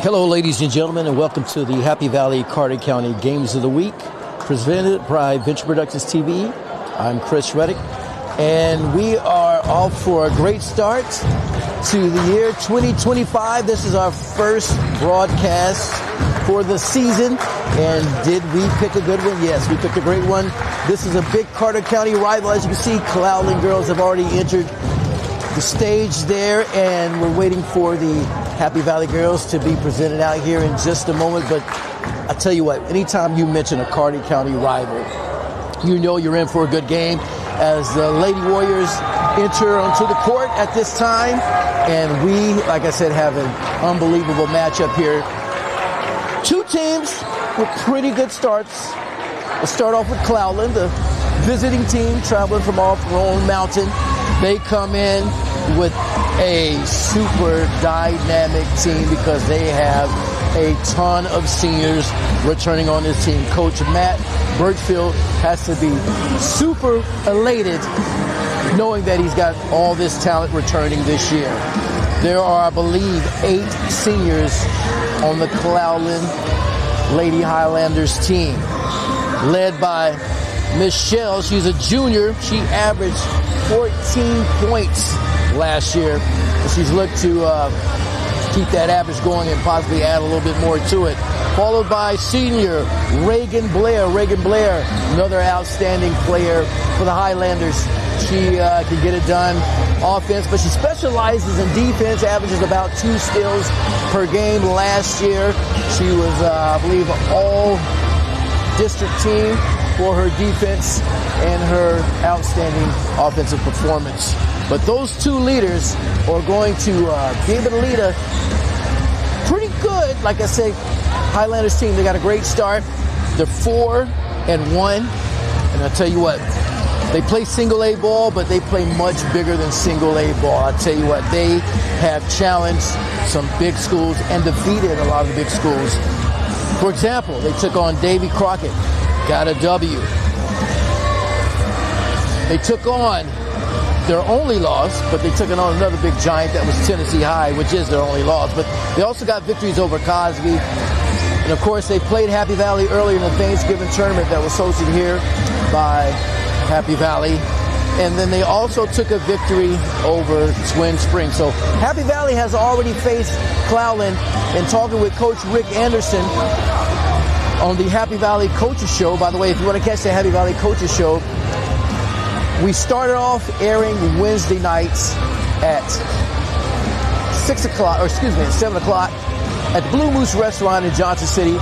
Hello, ladies and gentlemen, and welcome to the Happy Valley Carter County Games of the Week, presented by Venture Productions TV. I'm Chris Reddick, and we are off for a great start to the year 2025. This is our first broadcast for the season, and did we pick a good one? Yes, we picked a great one. This is a big Carter County rival. As you can see, Cloudland girls have already entered the stage there, and we're waiting for the Happy Valley girls to be presented out here in just a moment. But I tell you what, anytime you mention a Carter County rival, you know you're in for a good game as the Lady Warriors enter onto the court at this time. And we, like I said, have an unbelievable matchup here. Two teams with pretty good starts. We'll start off with Cloudland, the visiting team traveling from off Roan Mountain. They come in with a super dynamic team because they have a ton of seniors returning on this team. Coach Matt Birchfield has to be super elated knowing that he's got all this talent returning this year. There are, I believe, 8 seniors on the Cloudland Lady Highlanders team, led by Michelle. She's a junior. She averaged 14 points last year. She's looked to keep that average going and possibly add a little bit more to it. Followed by senior Reagan Blair. Reagan Blair, another outstanding player for the Highlanders. She can get it done offense, but she specializes in defense, averages about 2 steals per game. Last year, she was, I believe, all district team for her defense and her outstanding offensive performance. But those two leaders are going to be able to lead a pretty good, like I say, Highlanders team. They got a great start. They're 4-1. And I'll tell you what, they play single A ball, but they play much bigger than single A ball. I'll tell you what, they have challenged some big schools and defeated a lot of the big schools. For example, they took on Davy Crockett, got a W. They took on their only loss, but they took on another big giant that was Tennessee High, which is their only loss. But they also got victories over Cosby. And of course, they played Happy Valley earlier in the Thanksgiving tournament that was hosted here by Happy Valley. And then they also took a victory over Twin Springs. So Happy Valley has already faced Cloudland. And talking with Coach Rick Anderson on the Happy Valley Coaches Show. By the way, if you want to catch the Happy Valley Coaches Show, we started off airing Wednesday nights at 7 o'clock at the Blue Moose Restaurant in Johnson City.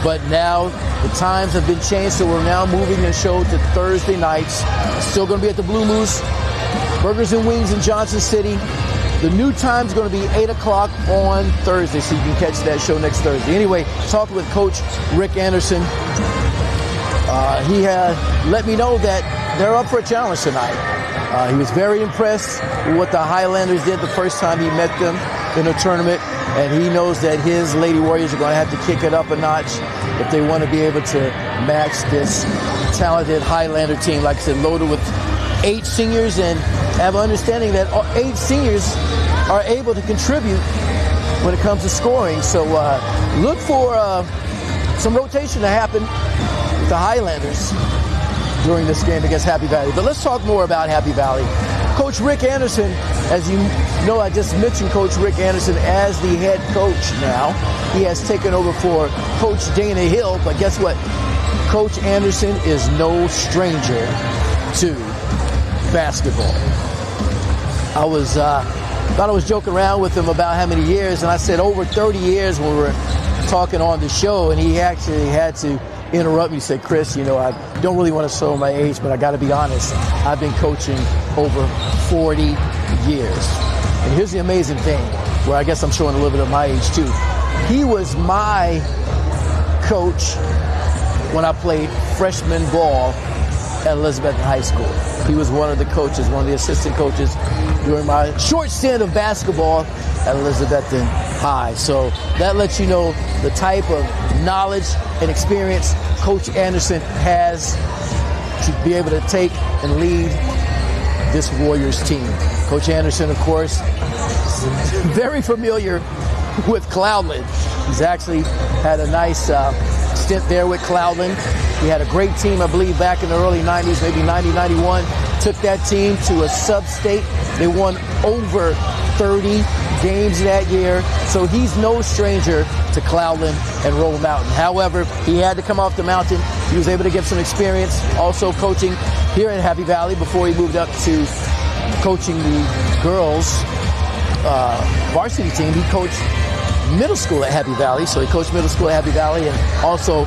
But now the times have been changed, so we're now moving the show to Thursday nights. Still going to be at the Blue Moose Burgers and Wings in Johnson City. The new time is going to be 8 o'clock on Thursday, so you can catch that show next Thursday. Anyway, talking with Coach Rick Anderson, he let me know that they're up for a challenge tonight. He was very impressed with what the Highlanders did the first time he met them in a tournament, and he knows that his Lady Warriors are going to have to kick it up a notch if they want to be able to match this talented Highlander team. Like I said, loaded with 8 seniors, and have an understanding that 8 seniors are able to contribute when it comes to scoring. So look for some rotation to happen with the Highlanders during this game against Happy Valley. But let's talk more about Happy Valley. Coach Rick Anderson, as you know, I just mentioned Coach Rick Anderson as the head coach now. He has taken over for Coach Dana Hill, but guess what? Coach Anderson is no stranger to basketball. I thought I was joking around with him about how many years, and I said over 30 years when we were talking on the show, and he actually had to interrupt me and say, Chris, you know, I don't really want to show my age, but I got to be honest. I've been coaching over 40 years. And here's the amazing thing, where I guess I'm showing a little bit of my age too. He was my coach when I played freshman ball at Elizabethton High School. He was one of the coaches, one of the assistant coaches during my short stint of basketball at Elizabethton High. So that lets you know the type of knowledge and experience Coach Anderson has to be able to take and lead this Warriors team. Coach Anderson, of course, is very familiar with Cloudland. He's actually had a nice stint there with Cloudland. He had a great team, I believe, back in the early 90s, maybe 90, 91. Took that team to a sub-state. They won over 30 games that year. So he's no stranger to Cloudland and Roll Mountain. However, he had to come off the mountain. He was able to get some experience also coaching here in Happy Valley before he moved up to coaching the girls varsity team. He coached middle school at Happy Valley. So he coached middle school at Happy Valley, and also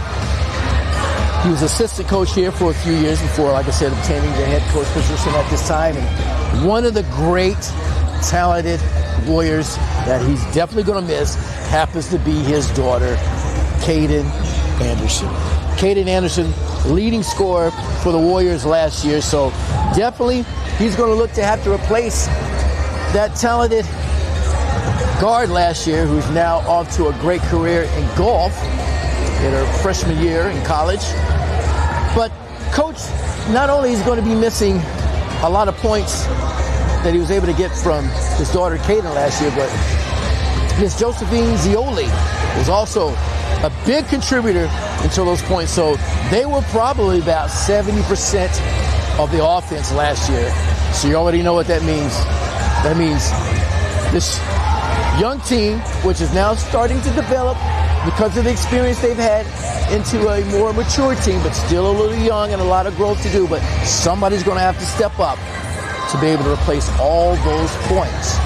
he was assistant coach here for a few years before, like I said, obtaining the head coach position at this time. And one of the great, talented Warriors that he's definitely going to miss happens to be his daughter, Kaden Anderson. Kaden Anderson, leading scorer for the Warriors last year. So definitely he's going to look to have to replace that talented guard last year, who's now off to a great career in golf in her freshman year in college. But Coach, not only is going to be missing a lot of points that he was able to get from his daughter Kaden last year, but Miss Josephine Zioli was also a big contributor into those points. So they were probably about 70% of the offense last year. So you already know what that means. That means this young team, which is now starting to develop because of the experience they've had, into a more mature team, but still a little young and a lot of growth to do. But somebody's going to have to step up to be able to replace all those points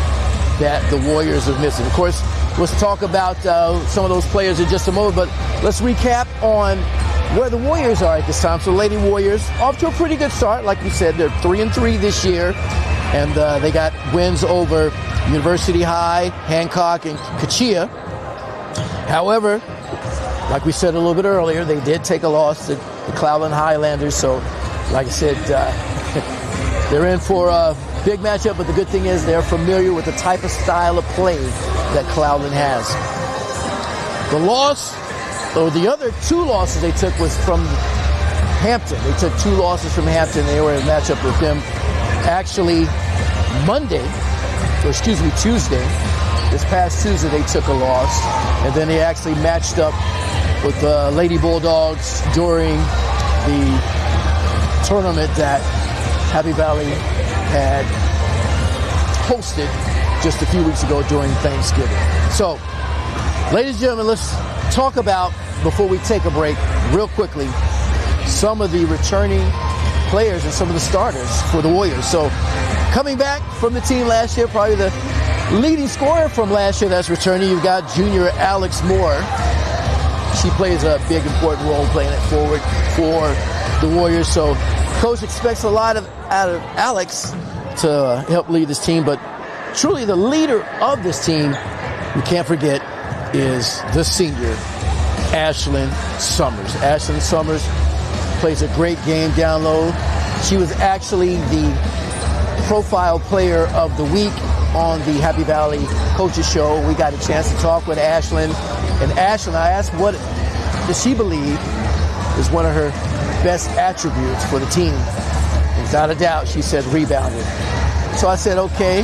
that the Warriors are missing. Of course, let's talk about some of those players in just a moment, but let's recap on where the Warriors are at this time. So Lady Warriors off to a pretty good start. Like we said, they're 3-3 this year, and they got wins over University High, Hancock, and Kachia. However, like we said a little bit earlier, they did take a loss to the Cloudland Highlanders. So, like I said, they're in for a big matchup, but the good thing is they're familiar with the type of style of play that Cloudland has. The loss, or the other two losses they took, was from Hampton. They took two losses from Hampton. They were in a matchup with them actually Tuesday. This past Tuesday they took a loss, and then they actually matched up with the Lady Bulldogs during the tournament that Happy Valley had hosted just a few weeks ago during Thanksgiving. So, ladies and gentlemen, let's talk about, before we take a break, real quickly, some of the returning players and some of the starters for the Warriors. So, coming back from the team last year, probably the leading scorer from last year that's returning, you've got junior Alex Moore. She plays a big, important role playing it forward for the Warriors. So Coach expects a lot out of Alex to help lead this team. But truly the leader of this team, we can't forget, is the senior, Ashlyn Summers. Ashlyn Summers plays a great game down low. She was actually the profile player of the week on the Happy Valley Coaches Show. We got a chance to talk with Ashlyn. And Ashlyn, I asked what does she believe is one of her best attributes for the team. Without a doubt, she said rebounding. So I said, okay,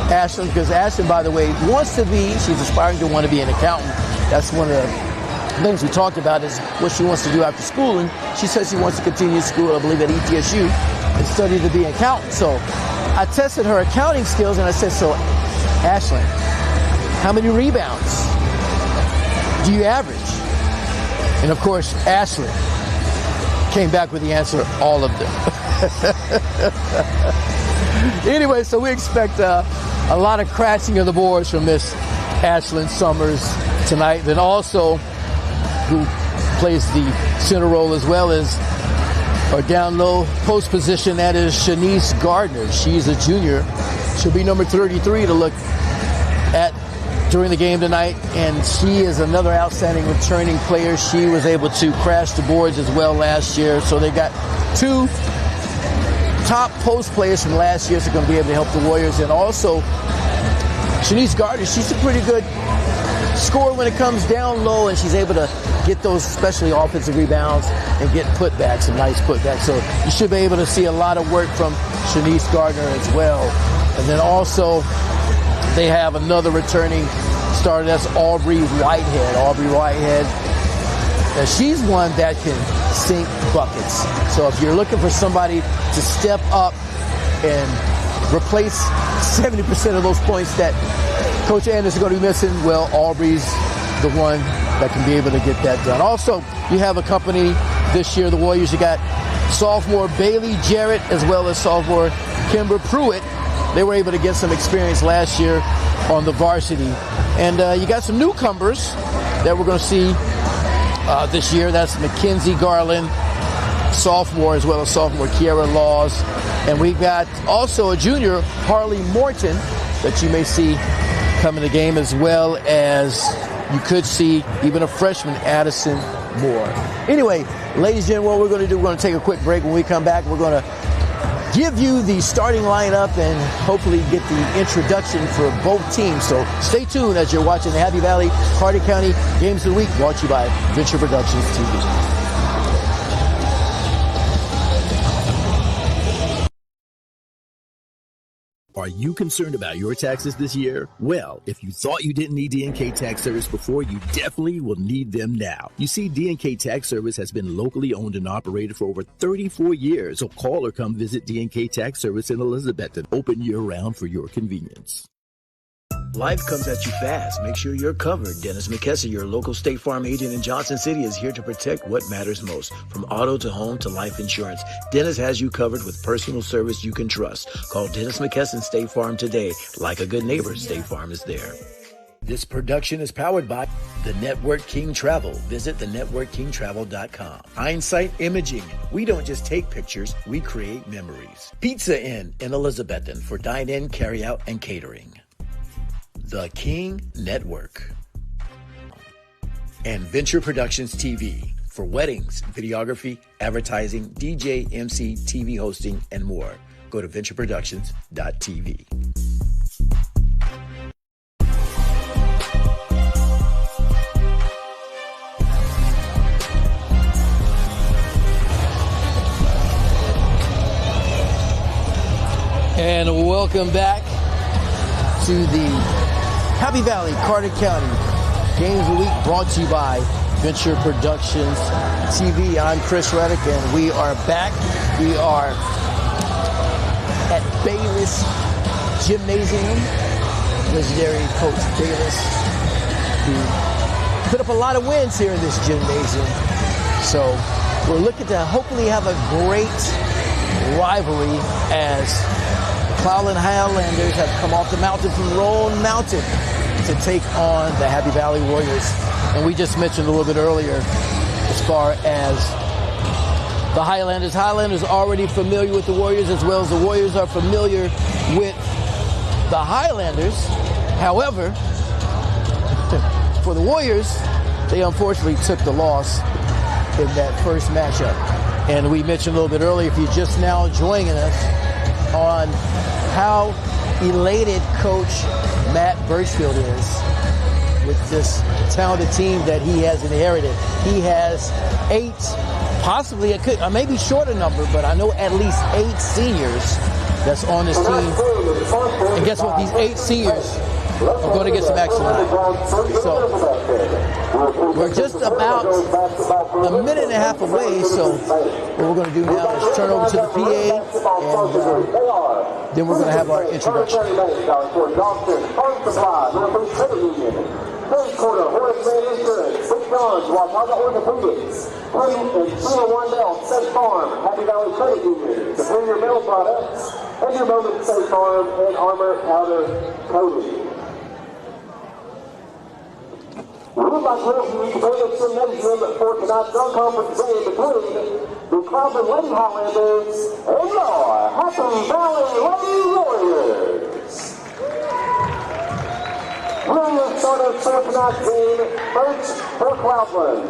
Ashlyn, because Ashlyn, by the way, she's aspiring to want to be an accountant. That's one of the things we talked about, is what she wants to do after school. And she says she wants to continue school, I believe, at ETSU and study to be an accountant. So I tested her accounting skills, and I said, so, Ashlyn, how many rebounds do you average? And, of course, Ashlyn came back with the answer, all of them. Anyway, so we expect a lot of crashing of the boards from Miss Ashlyn Summers tonight. Then also, who plays the center role as well as our down low post position, that is Shanice Gardner. She's a junior. She'll be number 33 to look at during the game tonight, and she is another outstanding returning player. She was able to crash the boards as well last year. So they got two top post players from last year who are going to be able to help the Warriors. And also, Shanice Gardner, she's a pretty good scorer when it comes down low, and she's able to get those, especially offensive rebounds, and get putbacks, some nice putbacks. So you should be able to see a lot of work from Shanice Gardner as well. And then also, they have another returning starter. That's Aubrey Whitehead. Now, she's one that can sink buckets. So if you're looking for somebody to step up and replace 70% of those points that Coach Anderson is going to be missing, well, Aubrey's the one that can be able to get that done. Also, you have a company this year, the Warriors. You got sophomore Bailey Jarrett as well as sophomore Kimber Pruitt. They were able to get some experience last year on the varsity. And you got some newcomers that we're going to see this year. That's Mackenzie Garland, sophomore, as well as sophomore Kiara Laws. And we got also a junior, Harley Morton, that you may see come in the game, as well as you could see even a freshman, Addison Moore. Anyway, ladies and gentlemen, what we're going to do, we're going to take a quick break. When we come back, we're going to give you the starting lineup and hopefully get the introduction for both teams. So stay tuned as you're watching the Happy Valley Carter County Games of the Week, brought to you by Venture Productions TV. Are you concerned about your taxes this year? Well, if you thought you didn't need DNK Tax Service before, you definitely will need them now. You see, DNK Tax Service has been locally owned and operated for over 34 years, so call or come visit DNK Tax Service in Elizabethton, open year-round for your convenience. Life comes at you fast. Make sure you're covered. Dennis McKesson, your local State Farm agent in Johnson City, is here to protect what matters most. From auto to home to life insurance, Dennis has you covered with personal service you can trust. Call Dennis McKesson State Farm today. Like a good neighbor, State Farm is there. This production is powered by The Network King Travel. Visit thenetworkkingtravel.com. Einsight Imaging. We don't just take pictures, we create memories. Pizza Inn in Elizabethton for dine-in, carry-out, and catering. The King Network, and Venture Productions TV for weddings, videography, advertising, DJ, MC, TV hosting, and more. Go to ventureproductions.tv. And welcome back to the Happy Valley, Carter County Games of the Week, brought to you by Venture Productions TV. I'm Chris Reddick, and we are back. We are at Bayless Gymnasium. Legendary Coach Bayless, who put up a lot of wins here in this gymnasium. So we're looking to hopefully have a great rivalry as Cloudland Highlanders have come off the mountain from Roan Mountain to take on the Happy Valley Warriors. And we just mentioned a little bit earlier as far as the Highlanders. Highlanders are already familiar with the Warriors, as well as the Warriors are familiar with the Highlanders. However, for the Warriors, they unfortunately took the loss in that first matchup. And we mentioned a little bit earlier, if you're just now joining us, on how elated Coach Matt Birchfield is with this talented team that he has inherited. He has 8, possibly, I may be short a number, but I know at least 8 seniors that's on this team. And guess what? These 8 seniors are going to get some action tonight. So we're just about a minute and a half away. So what we're going to do now is turn over to the PA, and then we're going to have our introduction. Third quarter, Horace Mann Insurance, Big John's, Watauga Orthopedics, Play and 201 Bell, State Farm, Happy Valley Credit Union, Superior Mail Products, and your Moment State Farm and Armor Powder Coating. We would like to welcome you to Bayless Gymnasium for tonight's non-conference game between the Cloudland Lady Highlanders and your Happy Valley Lady Warriors. Warriors starters for tonight's game, first for Cloudland.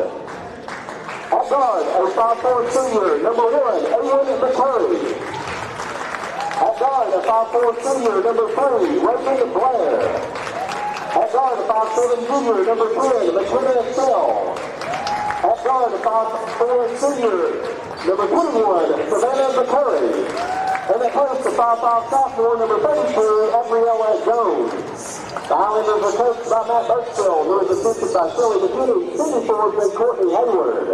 At guard, a 5'4" senior, number 1, Aiden McCurry. At guard, a 5'4" senior, number 3, Raymond Blair. At guard, a 5'7" junior, number 10, McKenna Sell. At guard, a 5'4" senior, number 21, Savannah McCurry. And they post the 5'5" sophomore, number 32, Gabriella Jones. The Highlanders are coached by Matt Birchfield, who is assisted by Shirley McKinney, senior forward, and Courtney Hayward.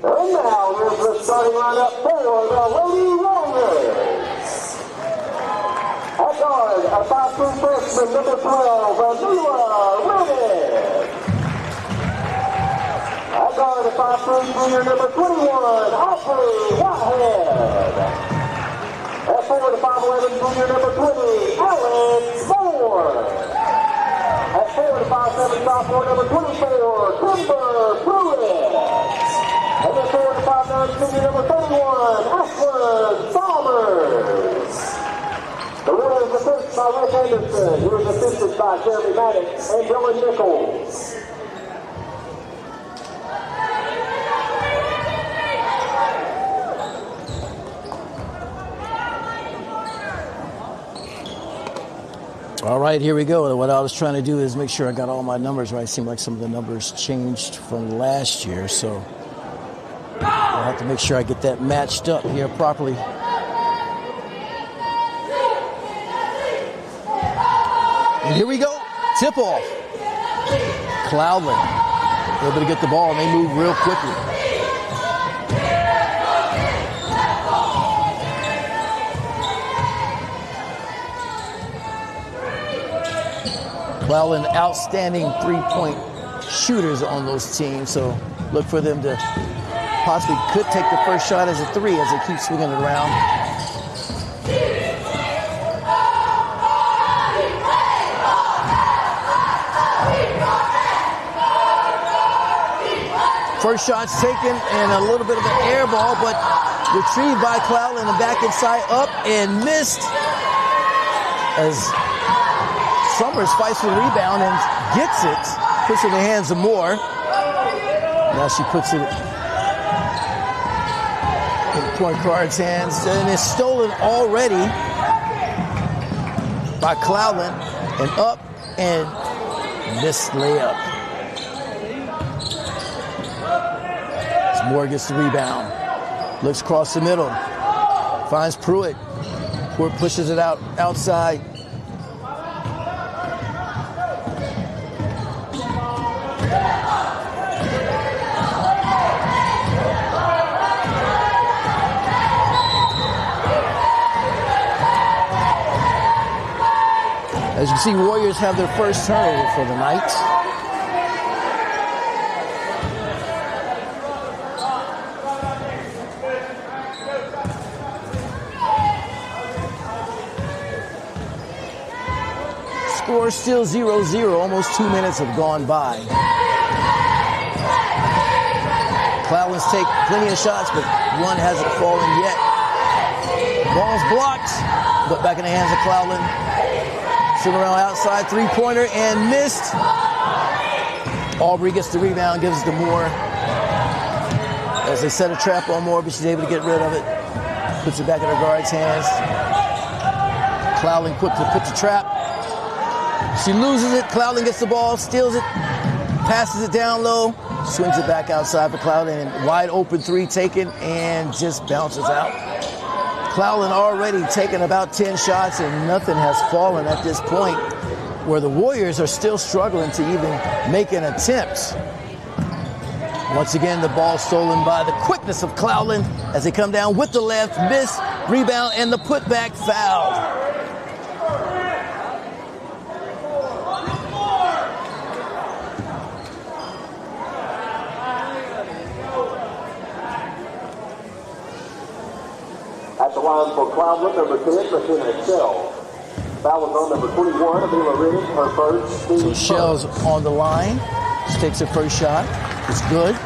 And now, here's the starting lineup for the Lady Warriors. At guard, a 5'3" freshman, number 12, Amila Reddick. At guard, a 5'3" junior, number 21, Aubrey Whitehead. At forward, a 5'11" junior, number 20, Alex Moore. At forward, a 5'7" sophomore, number 24, Kimber Pruitt. And then forward, a 5'9" senior, number 31, Ashlyn Chalmers. The Warriors are coached by Rick Anderson, who is assisted by Jeremy Maddox and Dylan Nichols. All right, here we go. What I was trying to do is make sure I got all my numbers right. It seemed like some of the numbers changed from last year, so I'll have to make sure I get that matched up here properly. And here we go. Tip off. Cloudland able to get the ball, and they move real quickly. Cloudland, outstanding three-point shooters on those teams, so look for them to possibly could take the first shot as a three as they keep swinging it around. First shot's taken and a little bit of an air ball, but retrieved by Cloudland and back inside, up and missed as Summers fights for the rebound and gets it, puts it in the hands of Moore. Now she puts it in point guard's hands, and it's stolen already by Cloudland, and up and missed layup. As Moore gets the rebound, looks across the middle, finds Pruitt. Pruitt pushes it outside. As you see, Warriors have their first turnover for the night. Score still 0-0. Almost 2 minutes have gone by. Cloudland's take plenty of shots, but one hasn't fallen yet. Ball's blocked, but back in the hands of Cloudland. Sitting around outside, three-pointer, and missed. Aubrey gets the rebound, gives it to Moore. As they set a trap on Moore, but she's able to get rid of it. Puts it back in her guard's hands. Cloudland quickly puts the trap. She loses it. Cloudland gets the ball, steals it, passes it down low, swings it back outside for Cloudland, and wide open three taken, and just bounces out. Cloudland already taken about 10 shots, and nothing has fallen at this point, where the Warriors are still struggling to even make an attempt. Once again, the ball stolen by the quickness of Cloudland as they come down with the left, miss, rebound, and the putback foul. At the line for Cloudland, number 10, Christina Shell. Foul was on number 21, Amila Reddick, her first. So Shell's on the line. She takes her first shot. It's good.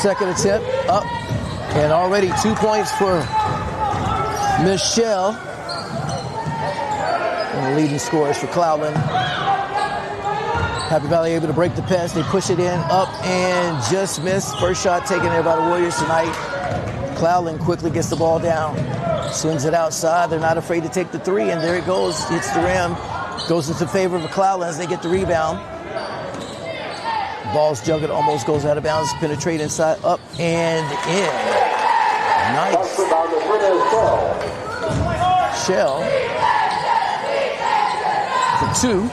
Second attempt, up. And already 2 points for Michelle. And the leading scorers for Cloudland. Happy Valley able to break the pass. They push it in, up, and just missed. First shot taken there by the Warriors tonight. Cloudland quickly gets the ball down. Swings it outside. They're not afraid to take the three, and there it goes. Hits the rim. Goes into favor of the Cloudland as they get the rebound. Ball's juggled, almost goes out of bounds. Penetrate inside, up and in. Nice. Shell for 2.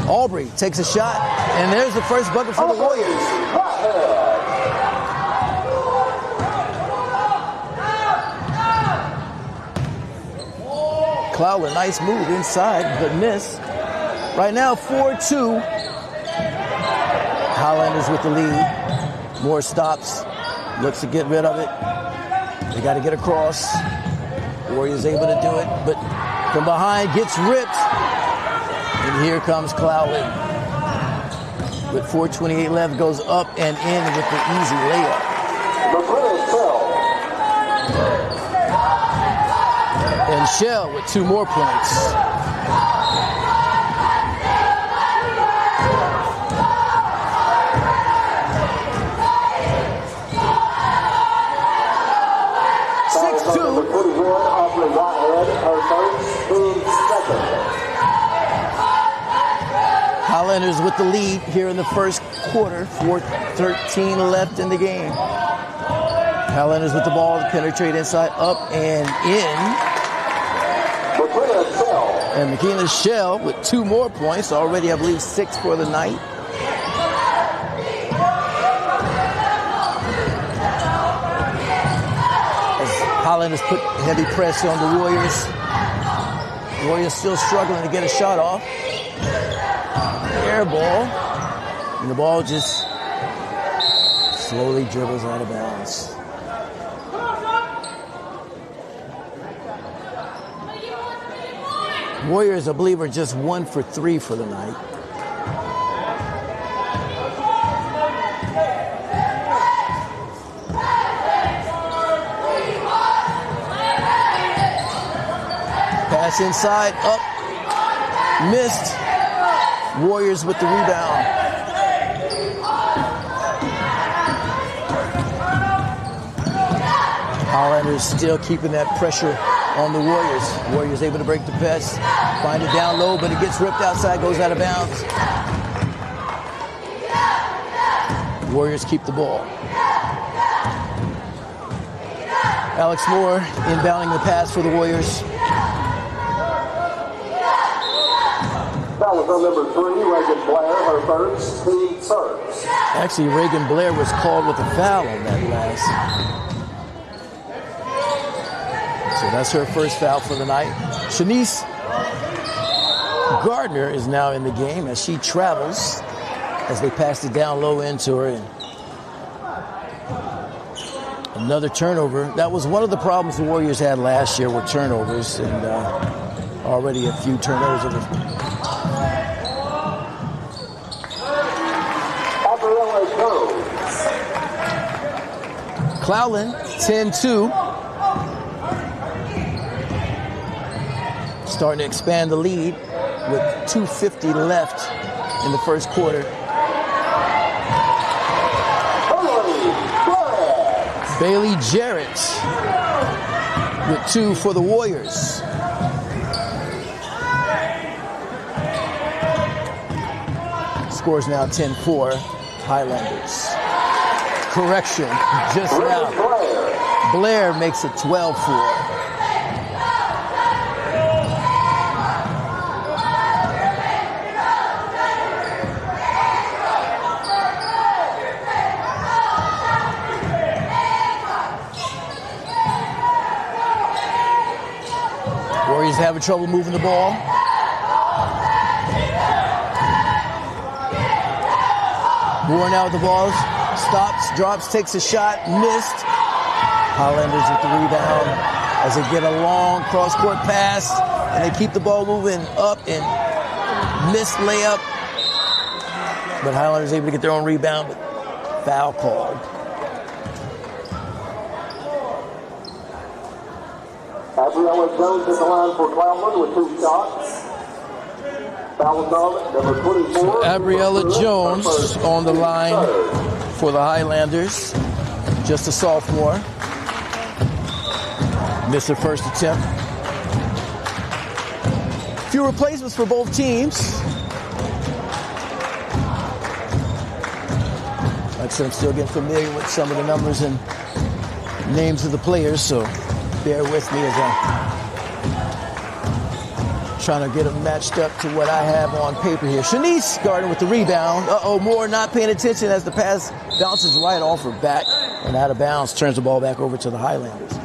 Aubrey takes a shot, and there's the first bucket for the Warriors. Cloudland, nice move inside, but miss. Right now, 4-2. Highlanders with the lead. Moore stops, looks to get rid of it. They got to get across. Warriors able to do it, but from behind gets ripped. And here comes Cloudland. With 4:28 left, goes up and in with the easy layup. And Shell with 2 more points. Highlanders with the lead here in the first quarter. 4:13 left in the game. Highlanders with the ball to penetrate inside, up and in. And McKenna Shell with 2 more points. Already, I believe, 6 for the night. As Highlanders put heavy pressure on the Warriors. The Warriors still struggling to get a shot off. Air ball. And the ball just slowly dribbles out of bounds. Warriors, I believe, are just 1 for 3 for the night. Pass inside, up, missed. Warriors with the rebound. Highlanders still keeping that pressure on the Warriors. Warriors able to break the pass, find it down low, but it gets ripped outside, goes out of bounds. Warriors keep the ball. Alex Moore inbounding the pass for the Warriors. That was on number 3, Reagan Blair, her first team serves. Actually, Reagan Blair was called with a foul on that last. So that's her first foul for the night. Shanice Gardner is now in the game as she travels as they passed it down low into her. And another turnover. That was one of the problems the Warriors had last year with turnovers, and already a few turnovers. Cloudland, 10-2. Starting to expand the lead with 2:50 left in the first quarter. Bailey Jarrett with 2 for the Warriors. Scores now 10-4, Highlanders. Correction, just now. Blair makes it 12-4. Warriors having trouble moving the ball. Moore now with the balls. Stops, drops, takes a shot, missed. Highlanders with the rebound as they get a long cross-court pass, and they keep the ball moving up and missed layup. But Highlanders able to get their own rebound, but foul called. Gabriella Jones at the line for Cloudland with 2 shots. Foul on number 24. So Gabriella Jones on the line for the Highlanders. Just a sophomore. Missed her first attempt. Few replacements for both teams. Like I said, I'm still getting familiar with some of the numbers and names of the players, so bear with me as I'm trying to get them matched up to what I have on paper here. Shanice guarding with the rebound. Moore not paying attention as the pass bounces right off her back and out of bounds. Turns the ball back over to the Highlanders.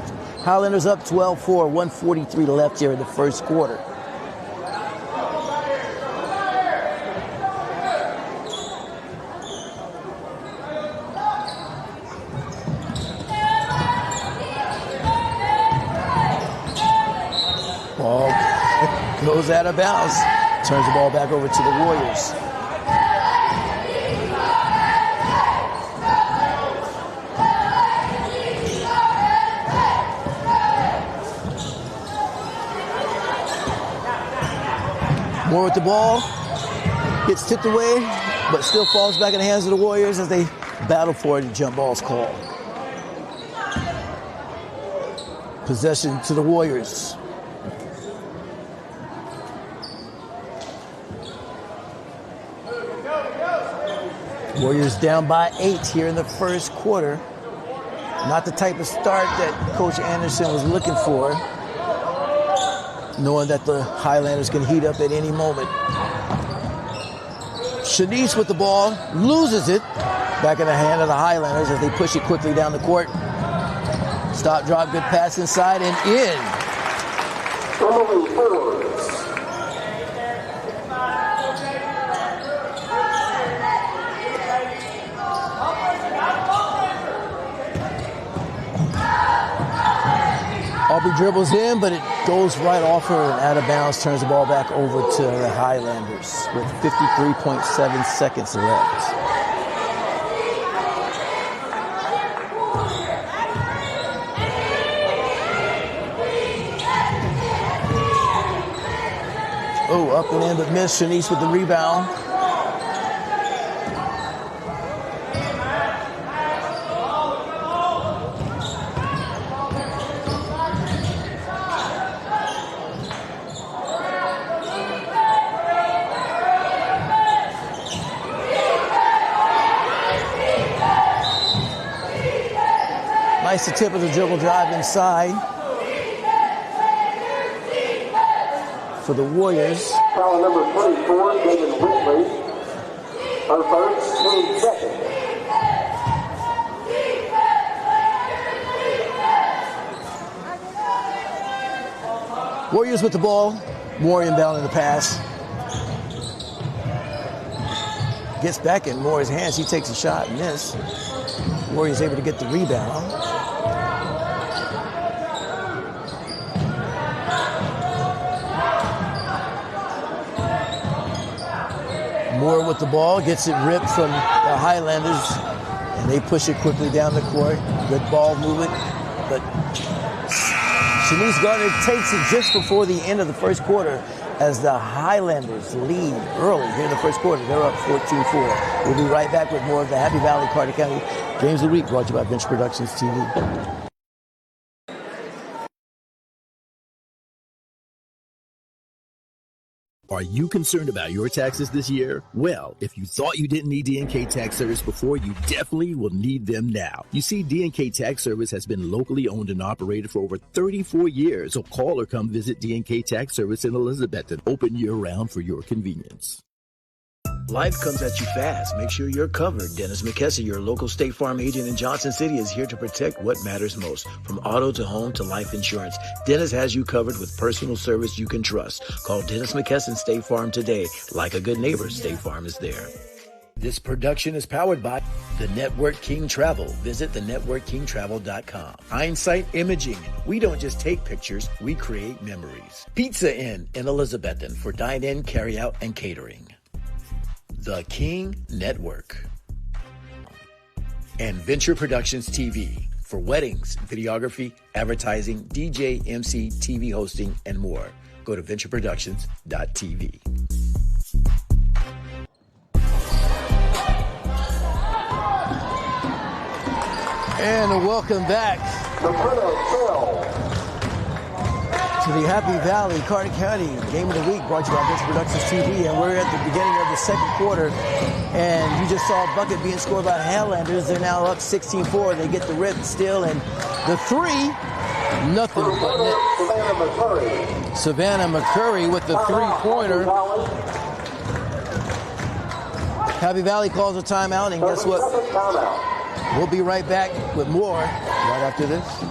Highlanders up 12-4, 143 left here in the first quarter. Ball goes out of bounds. Turns the ball back over to the Warriors. Moore with the ball. Gets tipped away, but still falls back in the hands of the Warriors as they battle for it. The jump ball's called. Possession to the Warriors. Warriors down by 8 here in the first quarter. Not the type of start that Coach Anderson was looking for, knowing that the Highlanders can heat up at any moment. Shanice with the ball, loses it. Back in the hand of the Highlanders as they push it quickly down the court. Stop, drop, good pass inside and in. Emily Forbes. Aubrey dribbles in, but it goes right off her and out of bounds, turns the ball back over to the Highlanders with 53.7 seconds left. Oh, up and in, but missed. Shanice with the rebound. Nice the tip of the dribble drive inside for the Warriors. Foul number 24, David Whitley. Her first, team second. Warriors with the ball. Moore inbound in the pass. Gets back in Moore's hands. He takes a shot and miss. Warriors able to get the rebound. Moore with the ball, gets it ripped from the Highlanders, and they push it quickly down the court. Good ball movement, but Shanice Gardner takes it just before the end of the first quarter as the Highlanders lead early here in the first quarter. They're up 14-4. We'll be right back with more of the Happy Valley Carter County Games of the Week, brought to you by Venture Productions TV. Are you concerned about your taxes this year? Well, if you thought you didn't need D&K Tax Service before, you definitely will need them now. You see, D&K Tax Service has been locally owned and operated for over 34 years. So call or come visit D&K Tax Service in Elizabethton, open year-round for your convenience. Life comes at you fast. Make sure you're covered. Dennis McKesson, your local State Farm agent in Johnson City, is here to protect what matters most. From auto to home to life insurance, Dennis has you covered with personal service you can trust. Call Dennis McKesson State Farm today. Like a good neighbor, State Farm is there. This production is powered by the Network King Travel. Visit thenetworkkingtravel.com. Hindsight Imaging. We don't just take pictures, we create memories. Pizza Inn in Elizabethton for dine-in, carry-out, and catering. The King Network. And Venture Productions TV for weddings, videography, advertising, DJ, MC, TV hosting, and more. Go to ventureproductions.tv. And welcome back to the Happy Valley, Carter County Game of the Week, brought to you by Vince Productions TV, and we're at the beginning of the second quarter, and you just saw a bucket being scored by Highlanders. They're now up 16-4. They get the rip still, and the three, nothing but net. Savannah McCurry with the three-pointer. Happy Valley calls a timeout, and guess what? We'll be right back with more right after this.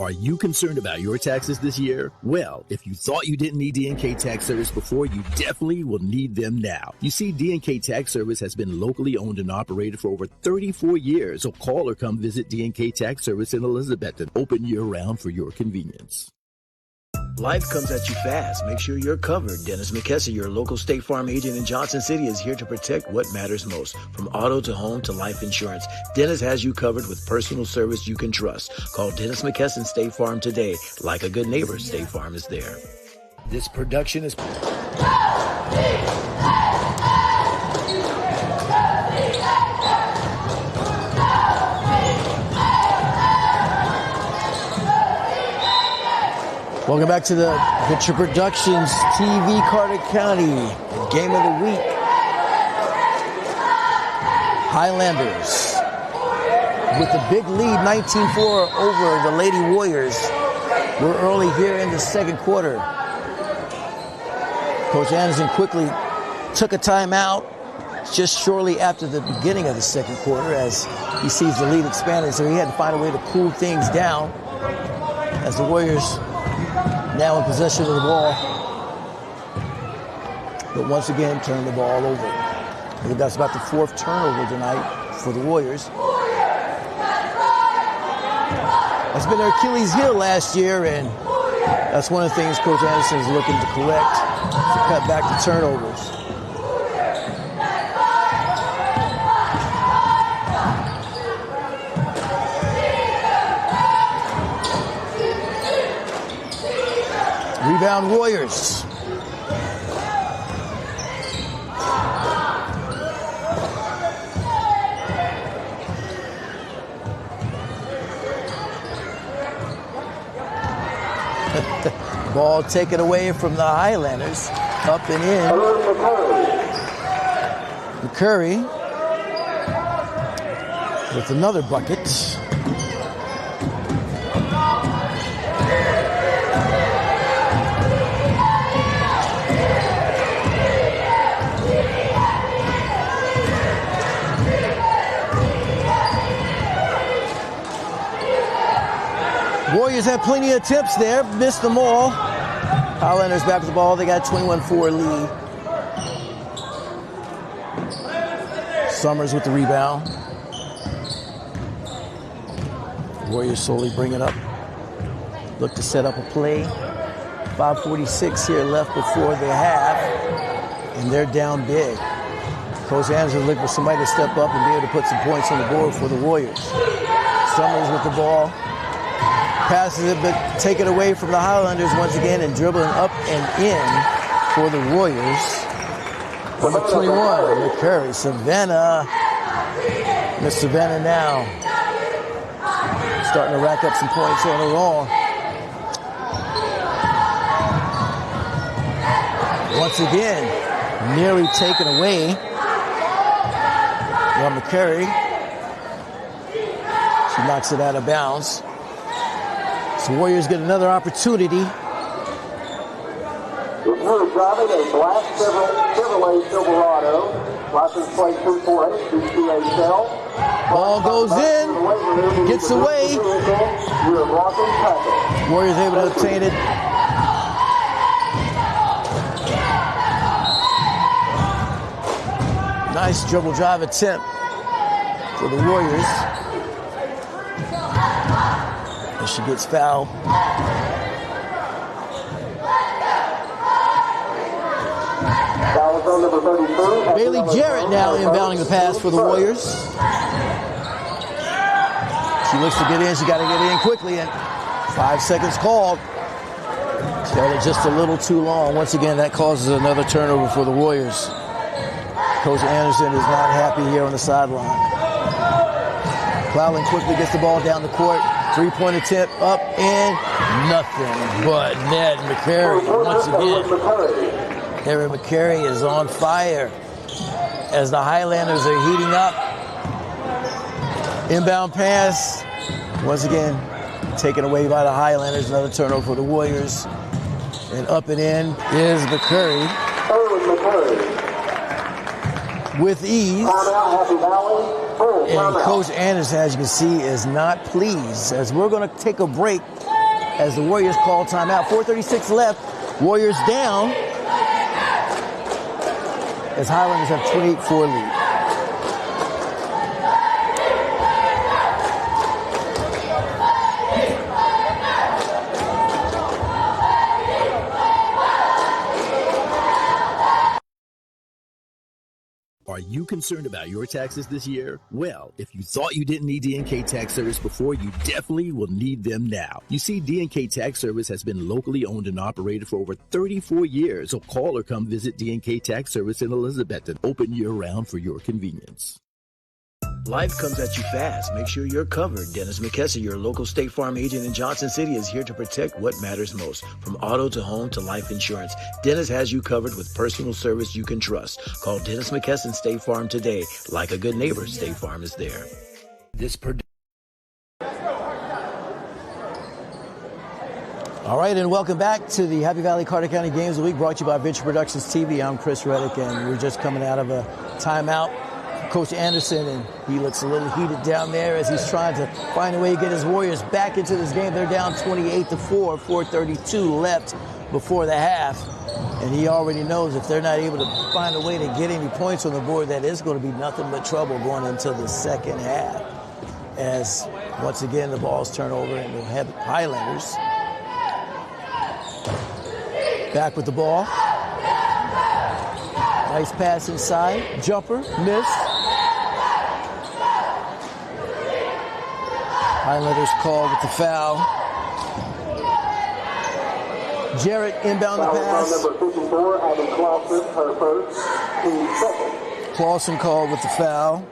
Are you concerned about your taxes this year? Well, if you thought you didn't need D&K Tax Service before, you definitely will need them now. You see, D&K Tax Service has been locally owned and operated for over 34 years, so call or come visit D&K Tax Service in Elizabethton, open year-round for your convenience. Life comes at you fast. Make sure you're covered. Dennis McKesson, your local State Farm agent in Johnson City, is here to protect what matters most. From auto to home to life insurance, Dennis has you covered with personal service you can trust. Call Dennis McKesson State Farm today. Like a good neighbor, State Farm is there. This production is... Welcome back to the Picture Productions TV Carter County Game of the Week. Highlanders with a big lead, 19-4 over the Lady Warriors. We're early here in the second quarter. Coach Anderson quickly took a timeout just shortly after the beginning of the second quarter as he sees the lead expanding, so he had to find a way to cool things down as the Warriors now in possession of the ball, but once again turn the ball over. I think that's about the fourth turnover tonight for the Warriors. That's been their Achilles heel last year, and that's one of the things Coach Anderson is looking to correct, to cut back the turnovers. Rebound Warriors. Ball taken away from the Highlanders. Up and in. McCurry with another bucket. Warriors had plenty of attempts there, missed them all. Highlanders back with the ball. They got a 21-4 lead. Summers with the rebound. Warriors slowly bring it up. Look to set up a play. 5:46 here left before the half, and they're down big. Coach Anderson looking for somebody to step up and be able to put some points on the board for the Warriors. Summers with the ball. Passes it, but taken away from the Highlanders once again, and dribbling up and in for the Warriors. Number 21, McCurry. Savannah. Miss Savannah now starting to rack up some points on her own. Once again, nearly taken away. Well, McCurry. She knocks it out of bounds. The Warriors get another opportunity. If you're driving a black Chevrolet Silverado, license plate 248 DCHL. Ball goes in, gets away. You're blocking tackle. Warriors able to obtain it. Nice dribble drive attempt for the Warriors. She gets fouled. Bailey Jarrett now inbounding the pass for the Warriors. She looks to get in. She got to get in quickly, and 5 seconds called. Held it just a little too long. Once again, that causes another turnover for the Warriors. Coach Anderson is not happy here on the sideline. Cloudland quickly gets the ball down the court. Three-point attempt up and nothing but Ned McCary once again. Harry McCary is on fire as the Highlanders are heating up. Inbound pass, once again, taken away by the Highlanders. Another turnover for the Warriors. And up and in is McCurry. With ease. And Coach Anderson, as you can see, is not pleased. As we're going to take a break as the Warriors call timeout. 4:36 left. Warriors down. As Highlanders have 28-4 lead. Are you concerned about your taxes this year? Well, if you thought you didn't need D&K Tax Service before, you definitely will need them now. You see, D&K Tax Service has been locally owned and operated for over 34 years, so call or come visit D&K Tax Service in Elizabethton, open year-round for your convenience. Life comes at you fast. Make sure you're covered. Dennis McKesson, your local State Farm agent in Johnson City, is here to protect what matters most. From auto to home to life insurance, Dennis has you covered with personal service you can trust. Call Dennis McKesson State Farm today. Like a good neighbor, State Farm is there. All right, and welcome back to the Happy Valley Carter County Games of the Week, brought to you by Venture Productions TV. I'm Chris Reddick, and we're just coming out of a timeout. Coach Anderson, and he looks a little heated down there as he's trying to find a way to get his Warriors back into this game. They're down 28-4, 4:32 left before the half. And he already knows if they're not able to find a way to get any points on the board, that is going to be nothing but trouble going into the second half. As, once again, the ball's turned over and the Highlanders back with the ball. Nice pass inside. Jumper, missed. Highlanders called with the foul. Jarrett inbound the pass. Number 54, Adam Clausen, her first, team second. Clausen called with the foul.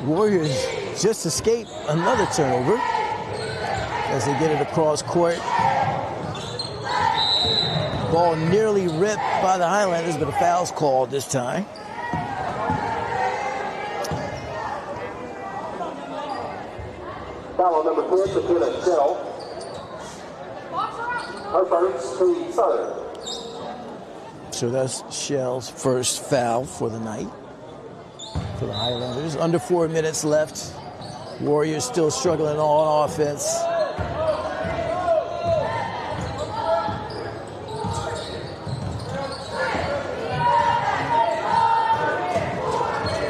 Warriors just escape another turnover as they get it across court. Ball nearly ripped by the Highlanders, but a foul's called this time. Foul on number 10, McKenna Shell. Her first, team third. So that's Shell's first foul for the night for the Highlanders. Under 4 minutes left. Warriors still struggling on offense.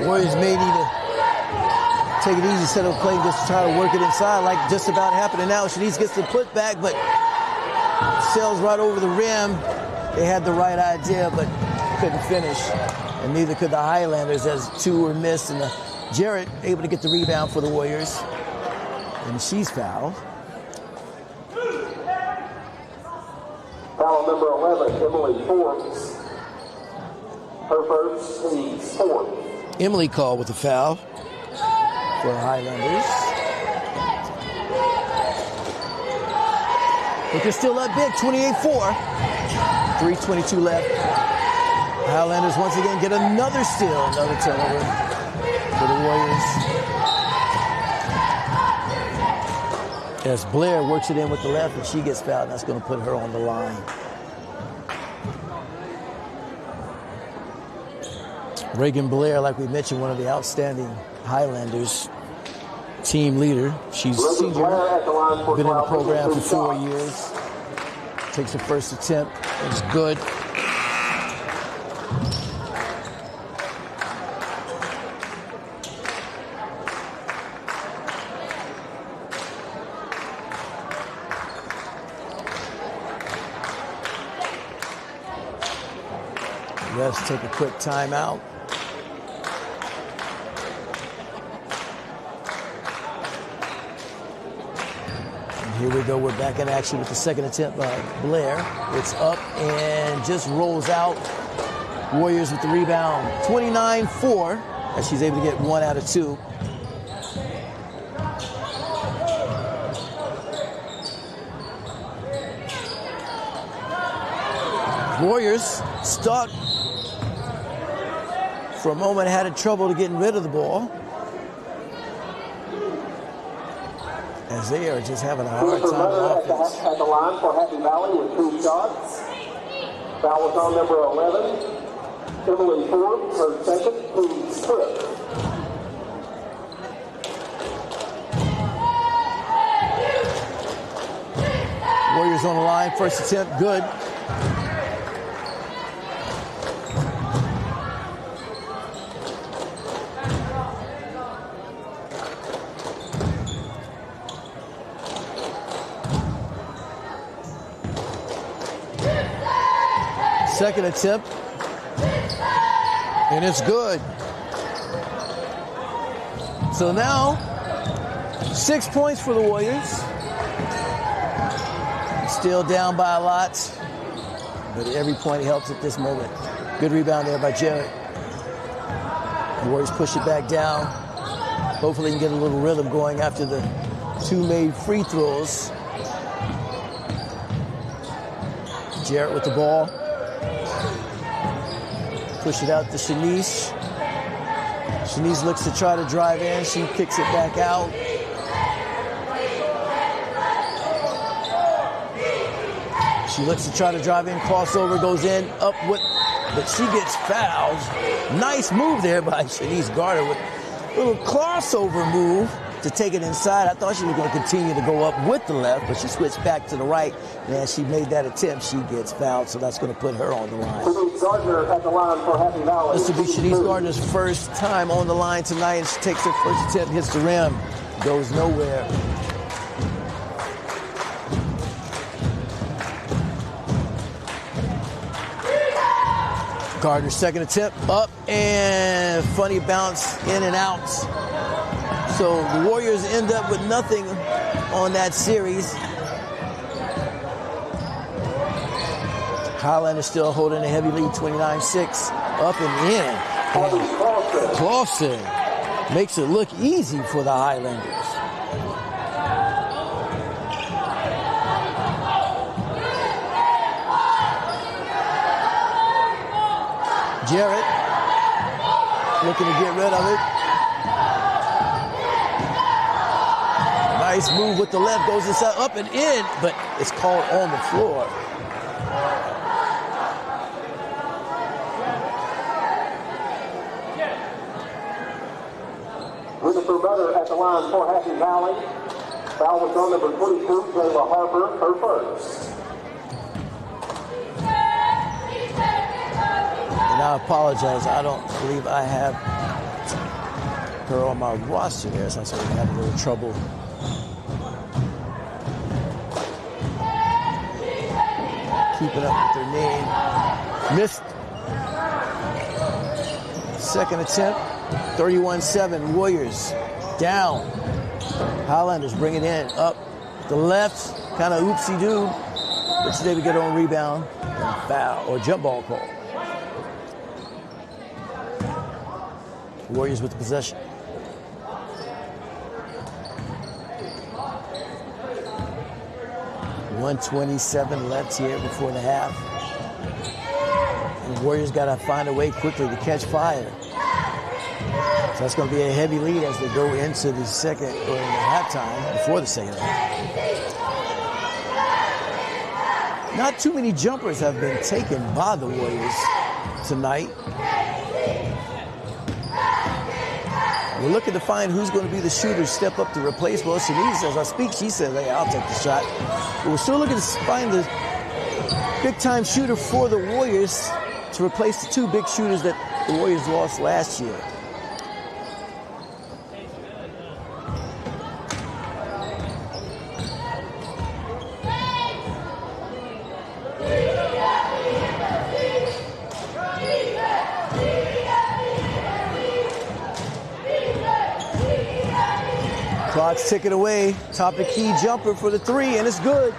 Warriors may need to take it easy instead of playing, just try to work it inside like just about happening now. Shanice gets the putback, but sails right over the rim. They had the right idea, but couldn't finish. And neither could the Highlanders, as two were missed. And Jarrett able to get the rebound for the Warriors. And she's fouled. Foul number 11, Emily Forbes. Her first, team fourth. Emily called with the foul for the Highlanders. But they're still up big, 28-4. 3:22 left. Highlanders once again get another steal, another turnover for the Warriors. As Blair works it in with the left, and she gets fouled, and that's going to put her on the line. Reagan Blair, like we mentioned, one of the outstanding Highlanders team leader. She's a senior, been in the program for 4 years. Takes her first attempt, it's good. Refs take a quick timeout. And here we go. We're back in action with the second attempt by Blair. It's up and just rolls out. Warriors with the rebound. 29-4, as she's able to get 1 out of 2. Warriors stuck for a moment, had trouble to getting rid of the ball, as they are just having a hard time on offense. At the line for Happy Valley with 2 shots. Foul was on number 11. Emily Forbes, her second, team strip. Warriors on the line, first attempt, good. Second attempt, and it's good. So now, 6 points for the Warriors. Still down by a lot, but every point helps at this moment. Good rebound there by Jarrett. The Warriors push it back down. Hopefully they can get a little rhythm going after the 2 made free throws. Jarrett with the ball. Push it out to Shanice. Shanice looks to try to drive in. She kicks it back out. She looks to try to drive in. Crossover goes in, up with, but she gets fouled. Nice move there by Shanice Garter with a little crossover move to take it inside. I thought she was going to continue to go up with the left, but she switched back to the right. And as she made that attempt, she gets fouled, so that's going to put her on the line. Shanice Gardner at the line for Happy Valley. This will be Shanice Gardner's first time on the line tonight, and she takes her first attempt, hits the rim, goes nowhere. Gardner's second attempt, up, and funny bounce in and out. So the Warriors end up with nothing on that series. Highlanders still holding a heavy lead, 29-6, up and in. Clausen makes it look easy for the Highlanders. Jarrett looking to get rid of it. Nice move with the left, goes inside, up and in, but it's called on the floor. Jennifer Butter at the line for Happy Valley. Foul was on number 22, Jayla Harper, her first. And I apologize, I don't believe I have her on my roster there, so I'm going to have a little trouble. Keeping up with their name. Missed. Second attempt, 31-7, Warriors down. Highlanders bring it in, up the left, kind of oopsie-doo, but she's able to get on rebound and foul, or jump ball call. Warriors with the possession. .127 left here before the half. And the Warriors got to find a way quickly to catch fire. So that's going to be a heavy lead as they go into the second, or in the halftime, before the second half. Not too many jumpers have been taken by the Warriors tonight. We're looking to find who's going to be the shooter, step up to replace. Well, Shanice, as I speak, she says, hey, I'll take the shot. But we're still looking to find the big-time shooter for the Warriors to replace the 2 big shooters that the Warriors lost last year. Let's take it away. Top of the key jumper for the three, and it's good.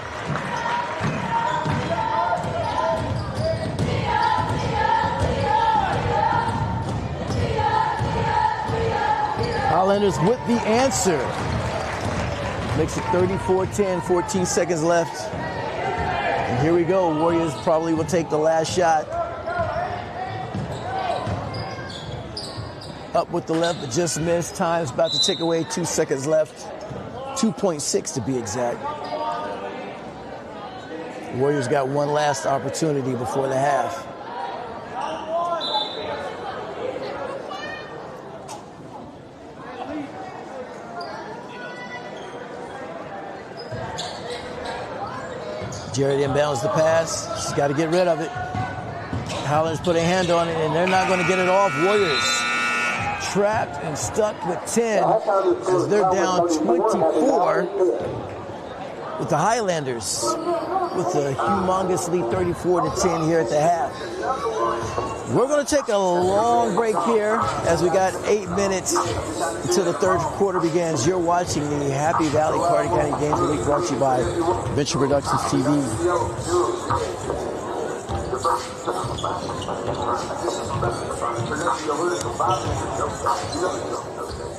Highlanders with the answer. Makes it 34-10, 14 seconds left. And here we go. Warriors probably will take the last shot. Up with the left, but just missed. Time's about to tick away. 2 seconds left. 2.6 to be exact. Warriors got one last opportunity before the half. Jared inbounds the pass. He's got to get rid of it. Highlanders put a hand on it, and they're not going to get it off. Warriors trapped and stuck with 10 as they're down 24 with the Highlanders with a humongous lead 34-10 here at the half. We're going to take a long break here as we got 8 minutes until the third quarter begins. You're watching the Happy Valley Carter County Games of the Week brought to you by Venture Productions TV.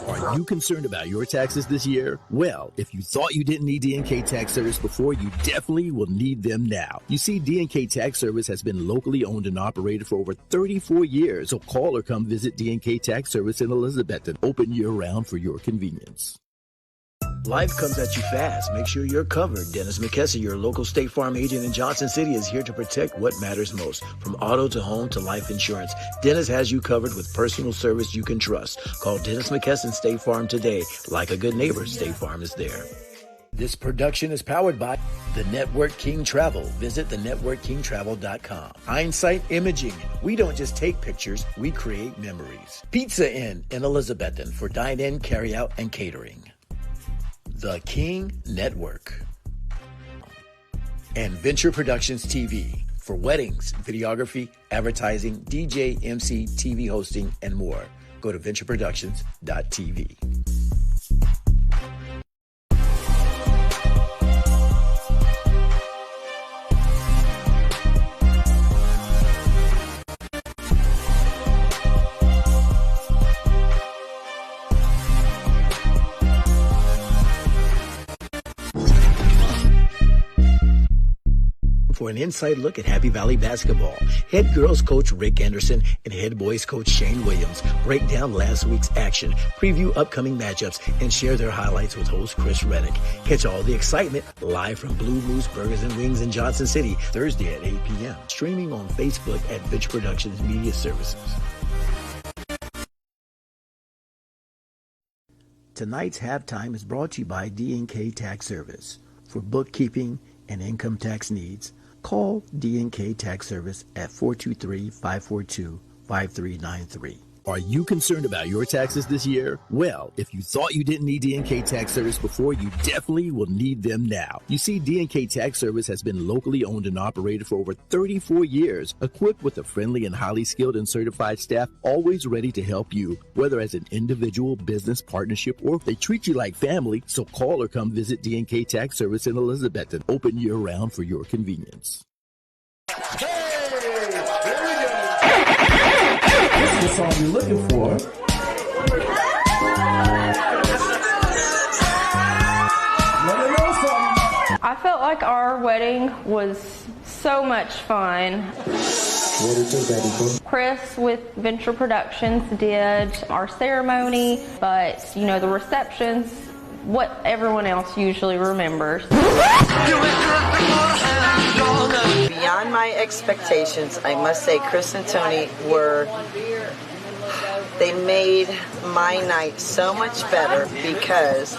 Are you concerned about your taxes this year? Well, if you thought you didn't need D&K Tax Service before, you definitely will need them now. You see, D&K Tax Service has been locally owned and operated for over 34 years, so call or come visit D&K Tax Service in Elizabethton, open year-round for your convenience. Life comes at you fast. Make sure you're covered. Dennis McKesson, your local State Farm agent in Johnson City, is here to protect what matters most. From auto to home to life insurance, Dennis has you covered with personal service you can trust. Call Dennis McKesson State Farm today. Like a good neighbor, State Farm is there. This production is powered by The Network King Travel. Visit thenetworkkingtravel.com. Hindsight Imaging. We don't just take pictures, we create memories. Pizza Inn in Elizabethton for dine-in, carry-out, and catering. The King Network. And Venture Productions TV for weddings, videography, advertising, DJ, MC, TV hosting, and more. Go to ventureproductions.tv. For an inside look at Happy Valley basketball, head girls coach Rick Anderson and head boys coach Shane Williams break down last week's action, preview upcoming matchups, and share their highlights with host Chris Reddick. Catch all the excitement live from Blue Moose Burgers and Wings in Johnson City, Thursday at 8 p.m. Streaming on Facebook at Venture Productions Media Services. Tonight's halftime is brought to you by D&K Tax Service. For bookkeeping and income tax needs, call D&K Tax Service at 423-542-5393. Are you concerned about your taxes this year? Well, if you thought you didn't need D&K Tax Service before, you definitely will need them now. You see, D&K Tax Service has been locally owned and operated for over 34 years, equipped with a friendly and highly skilled and certified staff, always ready to help you, whether as an individual, business, partnership, or if they treat you like family. So call or come visit D&K Tax Service in Elizabethton, open year-round for your convenience. This is the song you're looking for. I felt like our wedding was so much fun. What did you ready for? Chris with Venture Productions did our ceremony, but you know, the reception's what everyone else usually remembers. Beyond my expectations, I must say Chris and Tony they made my night so much better because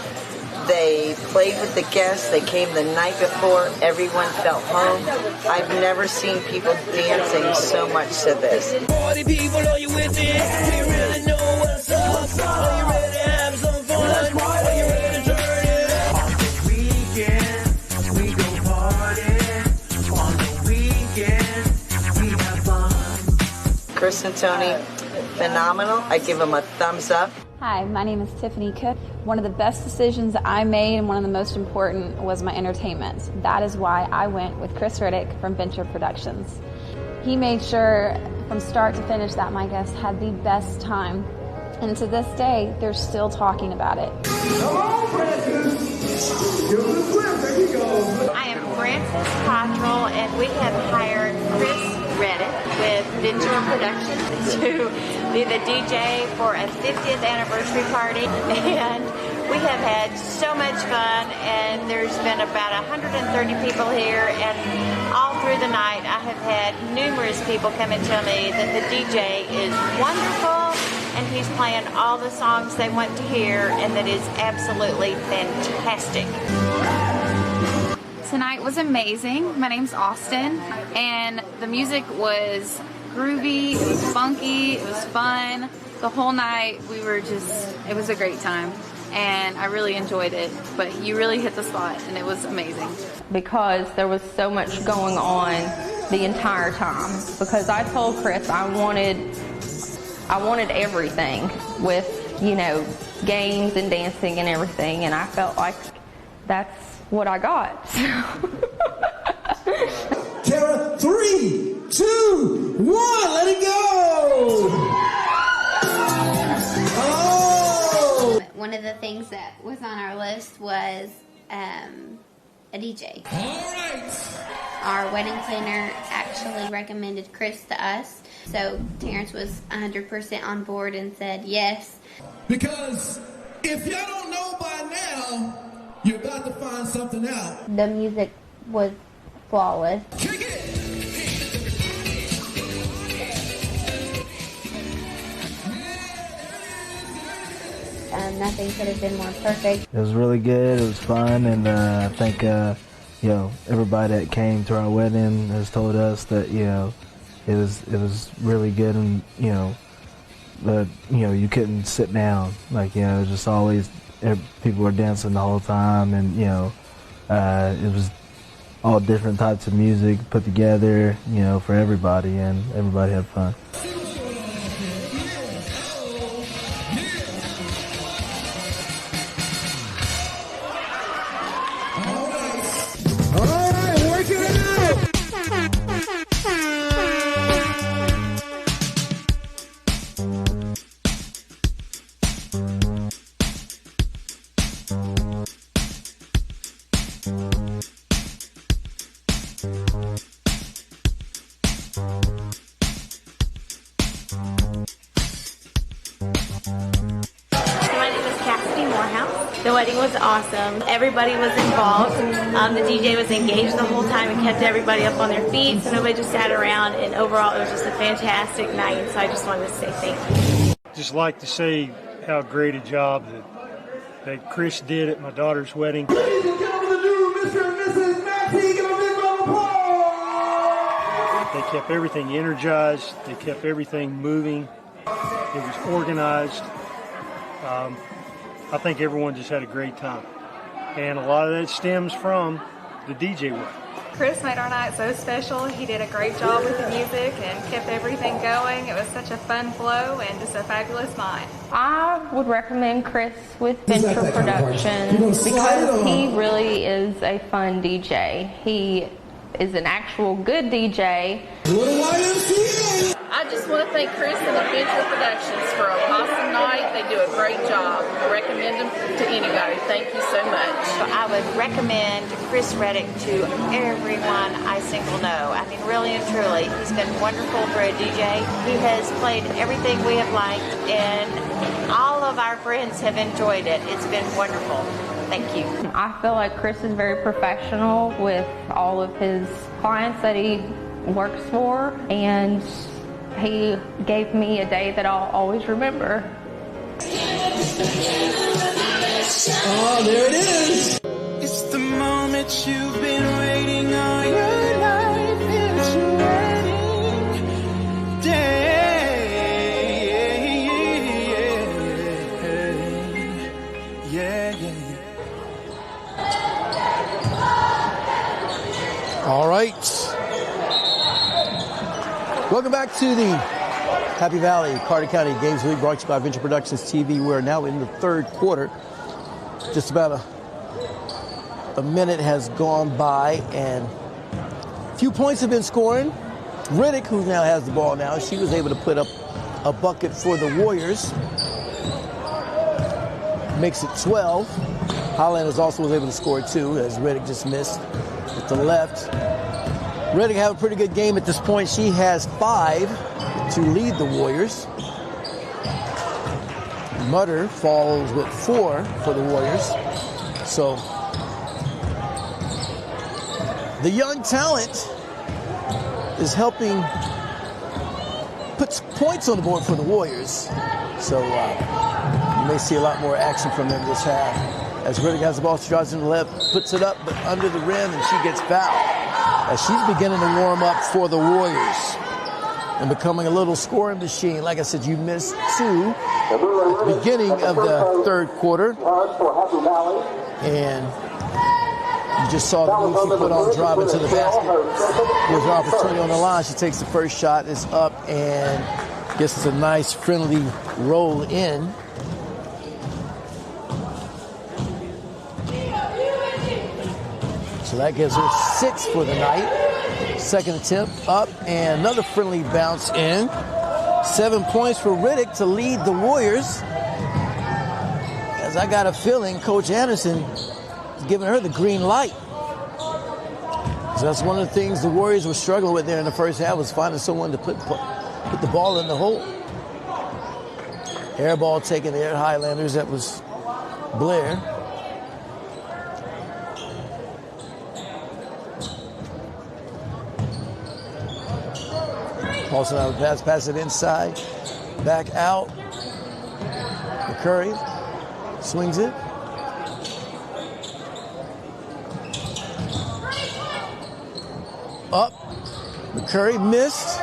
they played with the guests. They came the night before. Everyone felt home. I've never seen people dancing so much to this. 40 people, are you with it? We really know what's up. Are you ready to have some fun? Are you ready to turn it up? On the weekend, we go party. On the weekend, we have fun. Chris and Tony, phenomenal. I give them a thumbs up. Hi, my name is Tiffany Cook. One of the best decisions I made and one of the most important was my entertainment. That is why I went with Chris Riddick from Venture Productions. He made sure from start to finish that my guests had the best time. And to this day, they're still talking about it. I am Frances Cottrell, and we have hired Chris Riddick with Venture Productions to be the DJ for a 50th anniversary party. And we have had so much fun, and there's been about 130 people here, and all through the night I have had numerous people come and tell me that the DJ is wonderful and he's playing all the songs they want to hear, and that is absolutely fantastic. Tonight was amazing. My name's Austin, and the music was groovy, it was funky, it was fun. The whole night it was a great time, and I really enjoyed it. But you really hit the spot, and it was amazing. Because there was so much going on the entire time. Because I told Chris I wanted everything with, games and dancing and everything, and I felt like that's what I got. Tara, 3, 2, 1, let it go! Oh! One of the things that was on our list was a DJ. All right. Our wedding planner actually recommended Chris to us, so Terrence was 100% on board and said yes. Because if y'all don't know by now, you're about to find something out. The music was flawless. Kick it! Nothing could have been more perfect. It was really good. It was fun, and I think everybody that came to our wedding has told us that it was really good, and but you couldn't sit down. Like it was just always people were dancing the whole time, and it was all different types of music put together, for everybody, and everybody had fun. The wedding was awesome. Everybody was involved. The DJ was engaged the whole time and kept everybody up on their feet, so nobody just sat around. And overall, it was just a fantastic night. So I just wanted to say thank you. Just like to say how great a job that Chris did at my daughter's wedding. Ladies and gentlemen, the new Mr. and Mrs. Maxie, give them a big round of applause! They kept everything energized. They kept everything moving. It was organized. I think everyone just had a great time. And a lot of that stems from the DJ work. Chris made our night so special. He did a great job with the music and kept everything going. It was such a fun flow and just a fabulous night. I would recommend Chris with Venture Productions because he really is a fun DJ. He is an actual good DJ. I just want to thank Chris and Venture Productions for an awesome night. They do a great job. I recommend them to anybody. Thank you so much. I would recommend Chris Riddick to everyone I single know. I mean, really and truly, he's been wonderful for a DJ. He has played everything we have liked, and all of our friends have enjoyed it. It's been wonderful. Thank you. I feel like Chris is very professional with all of his clients that he works for, and he gave me a day that I'll always remember. Oh, there it is! It's the moment you've been waiting all your life. It's your wedding day. Yeah. All right. Welcome back to the Happy Valley Carter County Games Week, brought to you by Venture Productions TV. We're now in the third quarter. just about a minute has gone by, and a few points have been scoring. Riddick, who now has the ball now, she was able to put up a bucket for the Warriors. Makes it 12. Highlanders also was able to score 2, as Riddick just missed with the left. Riddick have a pretty good game at this point. She has 5 to lead the Warriors. Mutter falls with 4 for the Warriors. So the young talent is helping put points on the board for the Warriors. So you may see a lot more action from them this half. As Riddick has the ball, she drives in the left, puts it up, but under the rim, and she gets fouled. As she's beginning to warm up for the Warriors and becoming a little scoring machine. Like I said, you missed 2 at the beginning of the third quarter. And you just saw the move she put on driving to the basket. There's an opportunity on the line. She takes the first shot, it's up, and gets a nice friendly roll in. So that gives her 6 for the night. Second attempt up, and another friendly bounce in. 7 points for Riddick to lead the Warriors. As I got a feeling Coach Anderson is giving her the green light. So that's one of the things the Warriors were struggling with there in the first half, was finding someone to put the ball in the hole. Air ball taken there, Highlanders. That was Blair. Paulson out of the pass it inside, back out. McCurry swings it. Up. McCurry missed.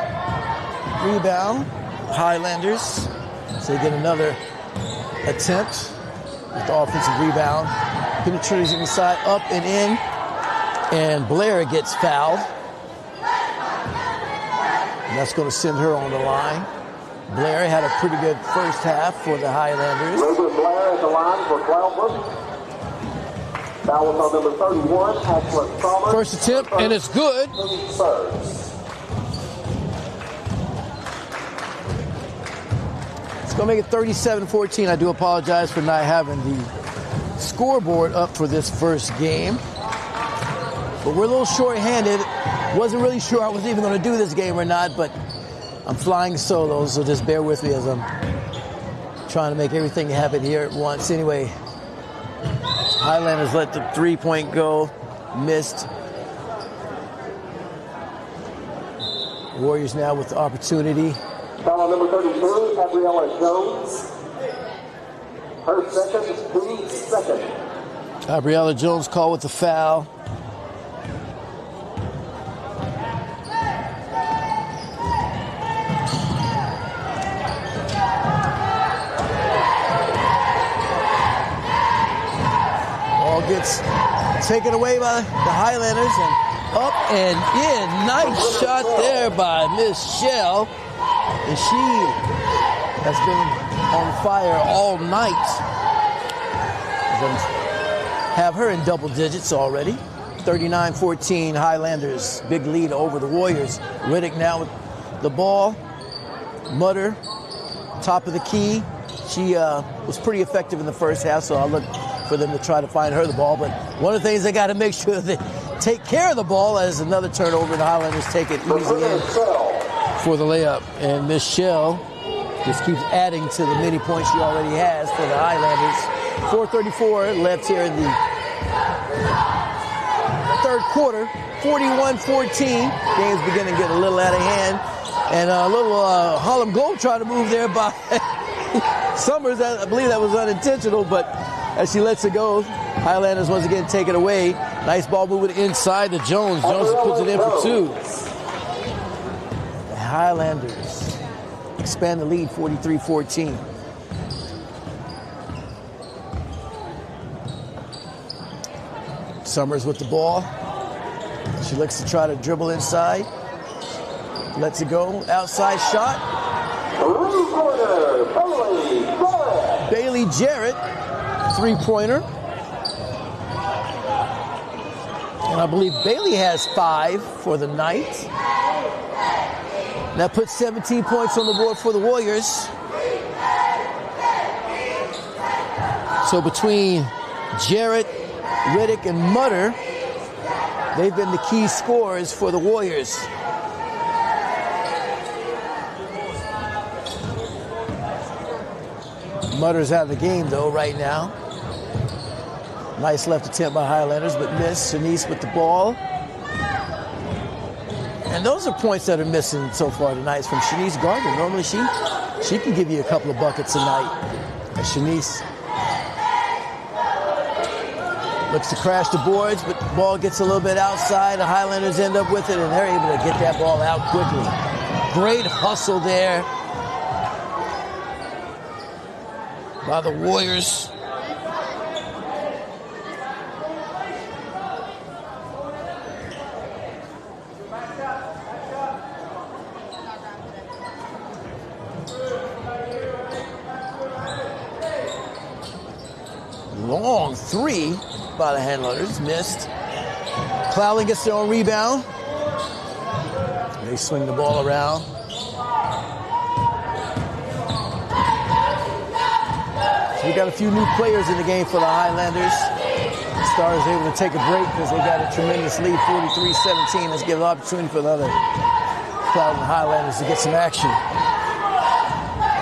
Rebound. Highlanders. So they get another attempt with the offensive rebound. Penetrates inside, up and in. And Blair gets fouled. And that's going to send her on the line. Blair had a pretty good first half for the Highlanders. Blair at the line for Cloudland. Foul on number 31, Ashley Palmer. First attempt, and it's good. It's going to make it 37-14. I do apologize for not having the scoreboard up for this first game. But we're a little short-handed. Wasn't really sure I was even going to do this game or not, but I'm flying solo, so just bear with me as I'm trying to make everything happen here at once. Anyway, Highlanders let the three-point go, missed. Warriors now with the opportunity. Foul number 32, Gabriella Jones. Her second, team second. Gabriella Jones called with the foul. Gets taken away by the Highlanders, and up and in. Nice shot there by Miss Shell. And she has been on fire all night. Have her in double digits already. 39-14 Highlanders. Big lead over the Warriors. Riddick now with the ball. Mutter, top of the key. She was pretty effective in the first half, so I'll look for them to try to find her the ball. But one of the things they got to make sure they take care of the ball, as another turnover. The Highlanders take it easy in for the layup. And Miss Shell just keeps adding to the many points she already has for the Highlanders. 4:34 left here in the third quarter. 41-14. Game's beginning to get a little out of hand. And a little Harlem Globetrotter move there by Summers. I believe that was unintentional, but as she lets it go, Highlanders once again take it away. Nice ball moving inside to Jones. Jones puts it in for 2. The Highlanders expand the lead, 43-14. Summers with the ball. She looks to try to dribble inside. Lets it go. Outside shot. Bailey Jarrett. Three-pointer. And I believe Bailey has 5 for the night. That puts 17 points on the board for the Warriors. So between Jarrett, Riddick, and Mutter, they've been the key scorers for the Warriors. Mutter's out of the game, though, right now. Nice left attempt by Highlanders, but missed. Shanice with the ball. And those are points that are missing so far tonight from Shanice Gardner. Normally she can give you a couple of buckets a night. And Shanice looks to crash the boards, but the ball gets a little bit outside. The Highlanders end up with it, and they're able to get that ball out quickly. Great hustle there by the Warriors. Long 3 by the Highlanders, missed. Cloudland gets their own rebound. They swing the ball around. So we got a few new players in the game for the Highlanders. Stars able to take a break because they got a tremendous lead, 43-17. Let's give an opportunity for the other Cloudland Highlanders to get some action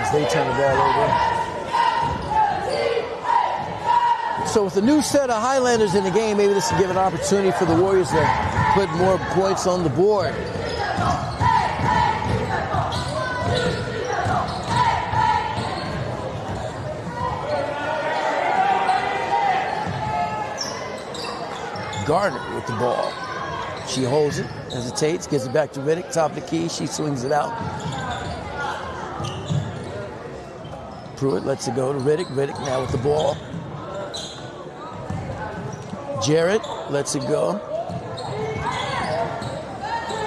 as they turn the ball over. So with a new set of Highlanders in the game, maybe this will give an opportunity for the Warriors to put more points on the board. Gardner with the ball. She holds it, hesitates, gives it back to Riddick, top of the key. She swings it out. Pruitt lets it go to Riddick. Riddick now with the ball. Jarrett lets it go.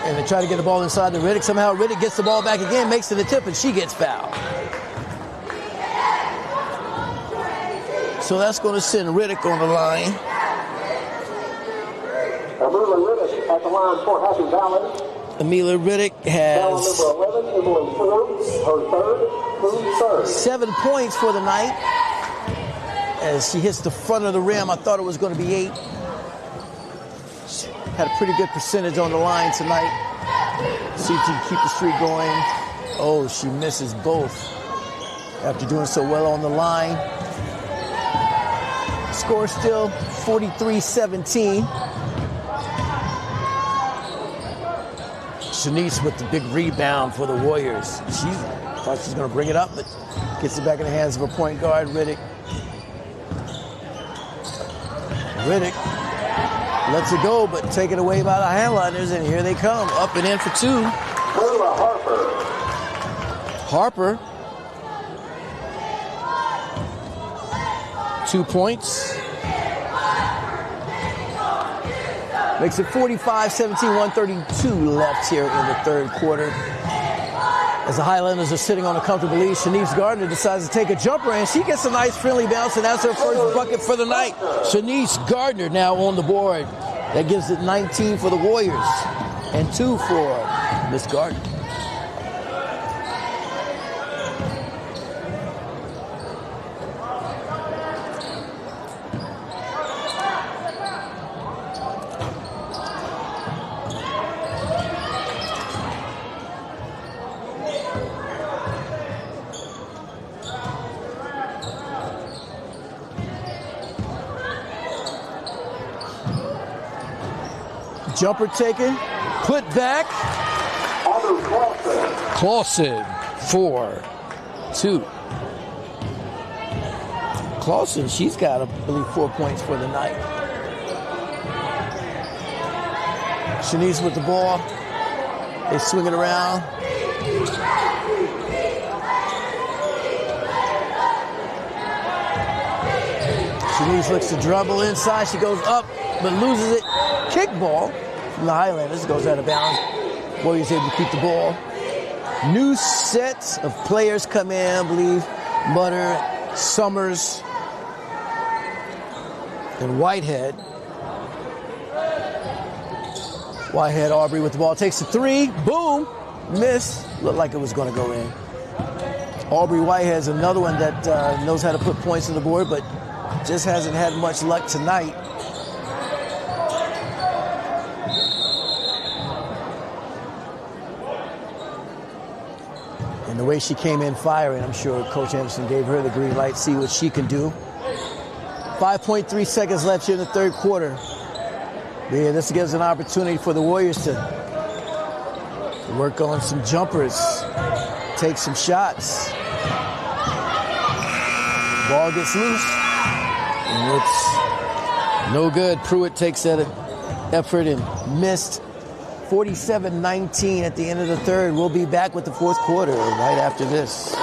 And they try to get the ball inside to Riddick. Somehow Riddick gets the ball back again, makes it a tip, and she gets fouled. So that's going to send Riddick on the line. Amelia Riddick at the line for Happy Valley. Amelia Riddick has number 11, Emily Forbes, her third. 7 points for the night. As she hits the front of the rim, I thought it was going to be 8. She had a pretty good percentage on the line tonight. See if she can keep the streak going. Oh, she misses both after doing so well on the line. Score still 43-17. Shanice with the big rebound for the Warriors. She thought she was going to bring it up, but gets it back in the hands of her point guard, Riddick. Riddick lets it go, but taken away by the Highlanders, and here they come, up and in for 2. Harper. 2 points. Makes it 45-17, 132 left here in the third quarter. As the Highlanders are sitting on a comfortable lead, Shanice Gardner decides to take a jumper, and she gets a nice friendly bounce, and that's her first bucket for the night. Shanice Gardner now on the board. That gives it 19 for the Warriors and 2 for Miss Gardner. Jumper taken, put back. Clausen, 4-2. Clausen, she's got, I believe, 4 points for the night. Shanice with the ball. They swing it around. Shanice looks to dribble inside. She goes up, but loses it. Kick ball from the Highlanders, goes out of bounds. Warriors able to keep the ball. New sets of players come in, I believe. Mutter, Summers, and Whitehead. Whitehead, Aubrey with the ball. Takes the three. Boom. Miss. Looked like it was going to go in. Aubrey Whitehead's another one that knows how to put points on the board, but just hasn't had much luck tonight. And the way she came in firing, I'm sure Coach Anderson gave her the green light, see what she can do. 5.3 seconds left here in the third quarter. Yeah, this gives an opportunity for the Warriors to work on some jumpers, take some shots. Ball gets loose, and it's no good. Pruitt takes that effort and missed. 47-19 at the end of the third. We'll be back with the fourth quarter right after this.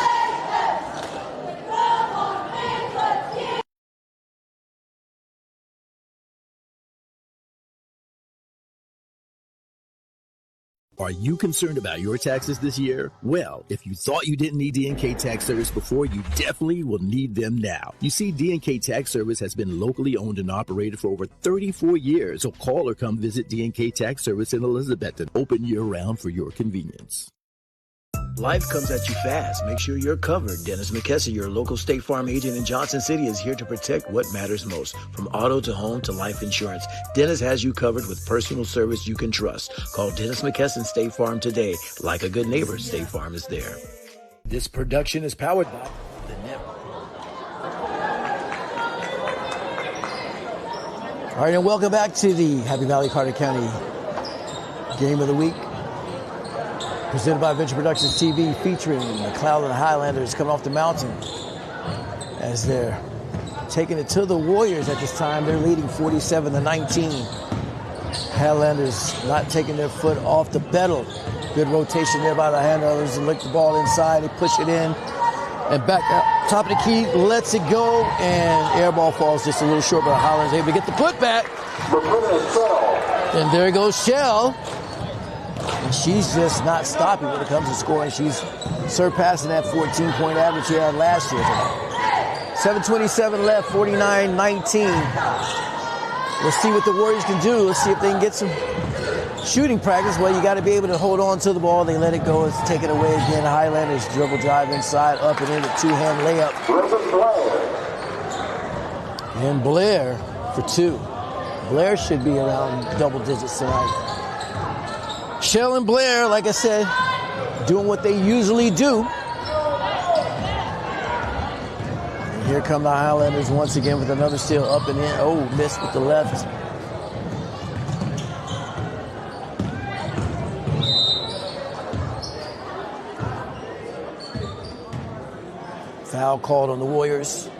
Are you concerned about your taxes this year? Well, if you thought you didn't need D&K Tax Service before, you definitely will need them now. You see, D&K Tax Service has been locally owned and operated for over 34 years. So call or come visit D&K Tax Service in Elizabethton, open year-round for your convenience. Life comes at you fast. Make sure you're covered. Dennis McKesson, your local State Farm agent in Johnson City, is here to protect what matters most. From auto to home to life insurance, Dennis has you covered with personal service you can trust. Call Dennis McKesson State Farm today. Like a good neighbor, State Farm is there. This production is powered by the network. All right, and welcome back to the Happy Valley Carter County Game of the Week. Presented by Venture Productions TV, featuring the Cloudland Highlanders coming off the mountain as they're taking it to the Warriors at this time. They're leading 47-19. Highlanders not taking their foot off the pedal. Good rotation there by the Highlanders and lick the ball inside. They push it in and back out. Top of the key, lets it go, and air ball falls just a little short, but the Highlanders able to get the putback. And there goes Shell. And she's just not stopping when it comes to scoring. She's surpassing that 14-point average she had last year. 7:27 left, 49-19. Let's see what the Warriors can do. Let's see if they can get some shooting practice. Well, you got to be able to hold on to the ball. They let it go. It's taken away again. Highlanders dribble drive inside, up and in a two-hand layup. And Blair for two. Blair should be around double digits tonight. Shell and Blair, like I said, doing what they usually do. And here come the Highlanders once again with another steal up and in. Oh, missed with the left. Foul called on the Warriors.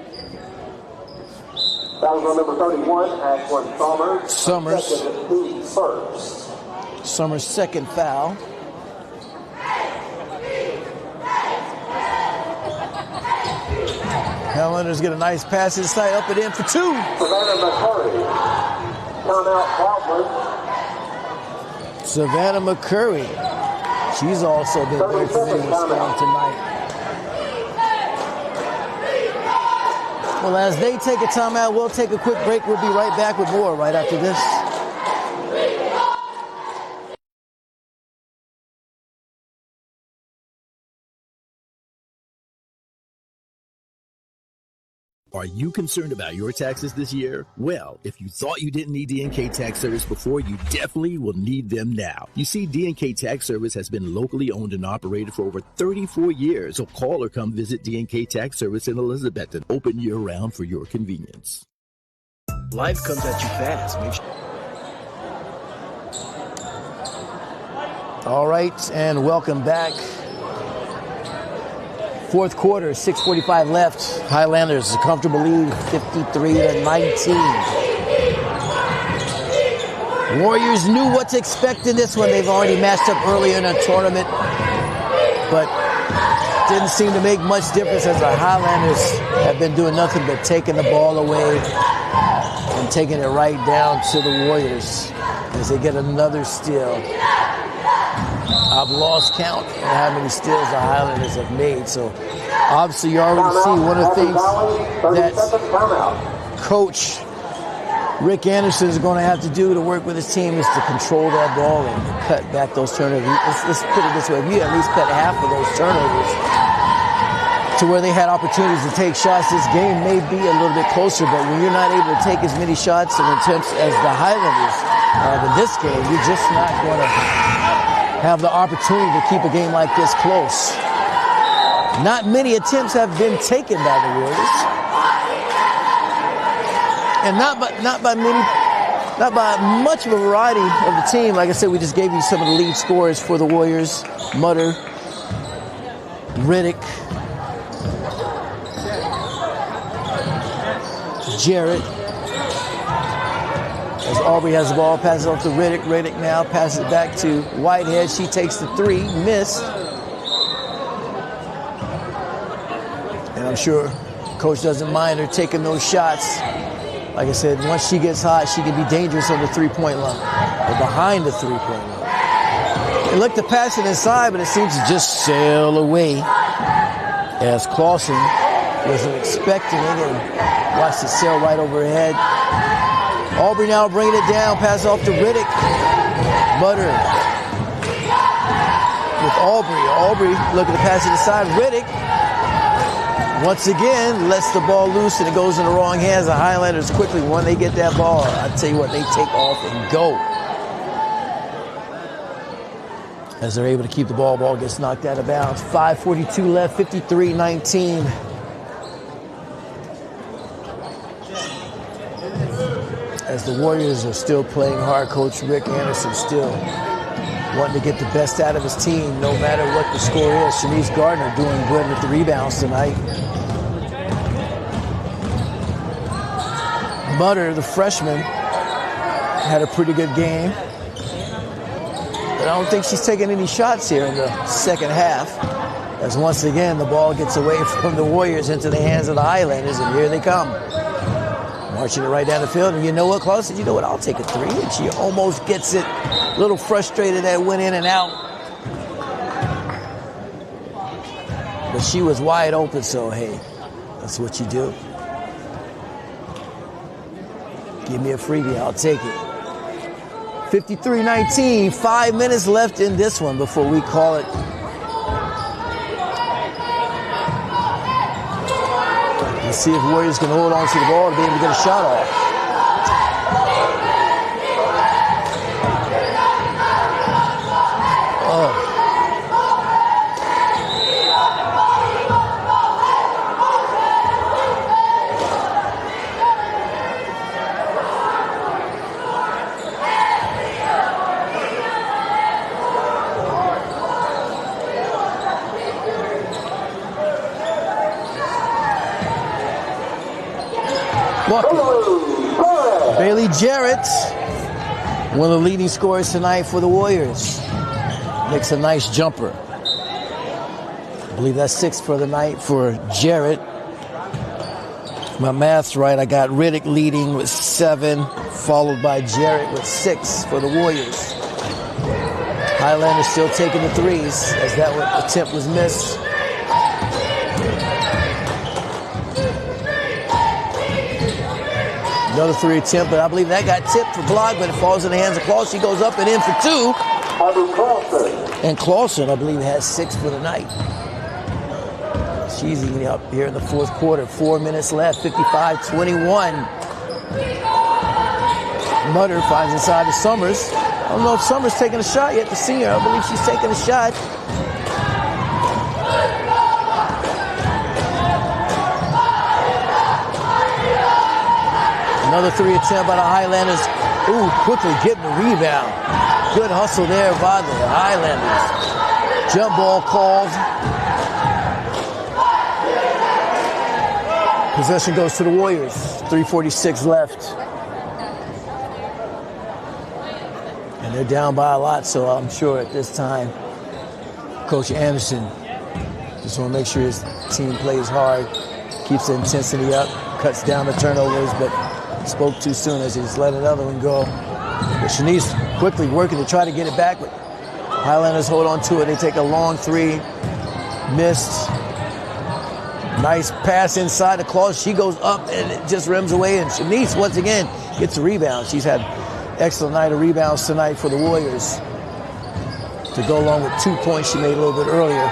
Foul on number 31, Ashworth Summers. Summers. First. Summers' second foul. Highlanders get a nice pass inside, up and in for two. Savannah McCurry. Timeout, Cloudland. Savannah McCurry. She's also been very familiar with scoring tonight. Well, as they take a timeout, we'll take a quick break. We'll be right back with more right after this. Are you concerned about your taxes this year? Well, if you thought you didn't need D&K Tax Service before, you definitely will need them now. You see, D&K Tax Service has been locally owned and operated for over 34 years. So call or come visit D&K Tax Service in Elizabethton, open year-round for your convenience. Life comes at you fast. Make sure. All right, and welcome back. Fourth quarter, 6:45 left. Highlanders, a comfortable lead, 53-19. Warriors knew what to expect in this one. They've already matched up earlier in a tournament, but didn't seem to make much difference as the Highlanders have been doing nothing but taking the ball away and taking it right down to the Warriors as they get another steal. I've lost count on how many steals the Highlanders have made. So obviously you already see one of the things that Coach Rick Anderson is going to have to do to work with his team is to control that ball and cut back those turnovers. Let's put it this way. If you at least cut half of those turnovers to where they had opportunities to take shots, this game may be a little bit closer. But when you're not able to take as many shots and attempts as the Highlanders have in this game, you're just not going to have the opportunity to keep a game like this close. Not many attempts have been taken by the Warriors. And not by much of a variety of the team. Like I said, we just gave you some of the lead scorers for the Warriors. Mutter, Riddick, Jarrett. As Aubrey has the ball, passes off to Riddick. Riddick now passes it back to Whitehead. She takes the three, missed. And I'm sure Coach doesn't mind her taking those shots. Like I said, once she gets hot, she can be dangerous on the three-point line or behind the three-point line. They look to pass it inside, but it seems to just sail away as Clausen wasn't expecting it and watched it sail right over her head. Aubrey now bringing it down, pass off to Riddick. Butter with Aubrey. Aubrey looking to pass it inside. Riddick once again lets the ball loose and it goes in the wrong hands. The Highlanders quickly, when they get that ball, I tell you what, they take off and go. As they're able to keep the ball gets knocked out of bounds. 5:42 left, 53-19. As the Warriors are still playing hard, Coach Rick Anderson still wanting to get the best out of his team, no matter what the score is. Shanice Gardner doing good with the rebounds tonight. Mutter, the freshman, had a pretty good game. But I don't think she's taking any shots here in the second half. As once again, the ball gets away from the Warriors into the hands of the Highlanders, and here they come. Marching it right down the field, and you know what, Claus said, you know what, I'll take a three. And she almost gets it. A little frustrated that went in and out. But she was wide open, so hey, that's what you do. Give me a freebie, I'll take it. 53-19, 5 minutes left in this one before we call it. Let's see if Warriors can hold on to the ball to be able to get a shot off. Bailey Jarrett, one of the leading scorers tonight for the Warriors. Makes a nice jumper. I believe that's 6 for the night for Jarrett. If my math's right, I got Riddick leading with 7, followed by Jarrett with 6 for the Warriors. Highlanders still taking the threes as that attempt was missed. Another three attempt, but I believe that got tipped for block, but it falls in the hands of Clausen. She goes up and in for 2. And Clausen, I believe, has 6 for the night. She's even up here in the fourth quarter. 4 minutes left, 55-21. Mutter finds inside to Summers. I don't know if Summers taking a shot yet, the senior. I believe she's taking a shot. Another three attempt by the Highlanders. Ooh, quickly getting the rebound. Good hustle there by the Highlanders. Jump ball called. Possession goes to the Warriors. 3:46 left. And they're down by a lot, so I'm sure at this time, Coach Anderson just want to make sure his team plays hard, keeps the intensity up, cuts down the turnovers, but spoke too soon as he just let another one go. But Shanice quickly working to try to get it back, but Highlanders hold on to it. They take a long three, missed. Nice pass inside the Claus. She goes up and it just rims away. And Shanice once again gets a rebound. She's had excellent night of rebounds tonight for the Warriors to go along with 2 points she made a little bit earlier.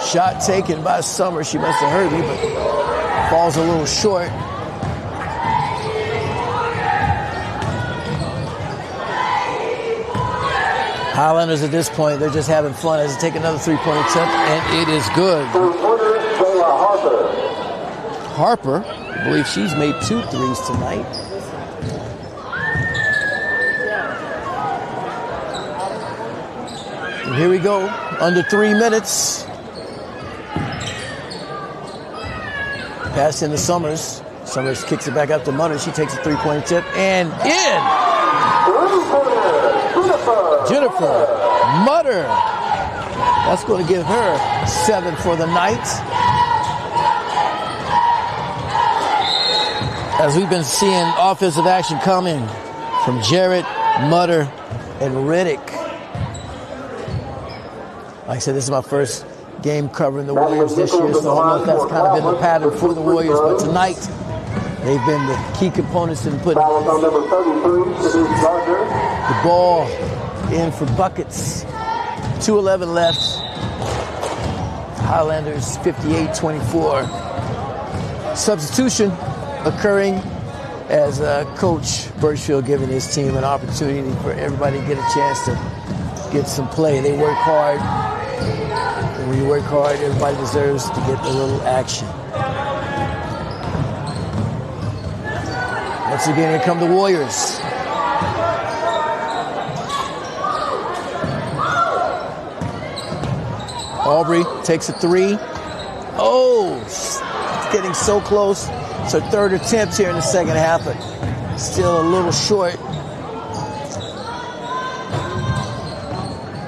Shot taken by Summer. She must have heard me, but falls a little short. Highlanders at this point, they're just having fun as they take another three-point attempt, and it is good. Harper, I believe she's made 2 threes tonight. And here we go, under 3 minutes. Pass into Summers. Summers kicks it back up to Mutter. She takes a three-point attempt, and in! Jennifer Mutter. That's going to give her 7 for the night. As we've been seeing offensive action coming from Jarrett, Mutter, and Riddick. Like I said, this is my first game covering the Warriors this year, so I don't know if that's kind of been the pattern for the Warriors, but tonight they've been the key components in putting the ball in for buckets. 2:11 left. Highlanders 58-24. Substitution occurring as Coach Birchfield giving his team an opportunity for everybody to get a chance to get some play. They work hard. And when you work hard, everybody deserves to get a little action. Once again, here come the Warriors. Aubrey takes a 3. Oh, it's getting so close. It's her third attempt here in the second half, but still a little short.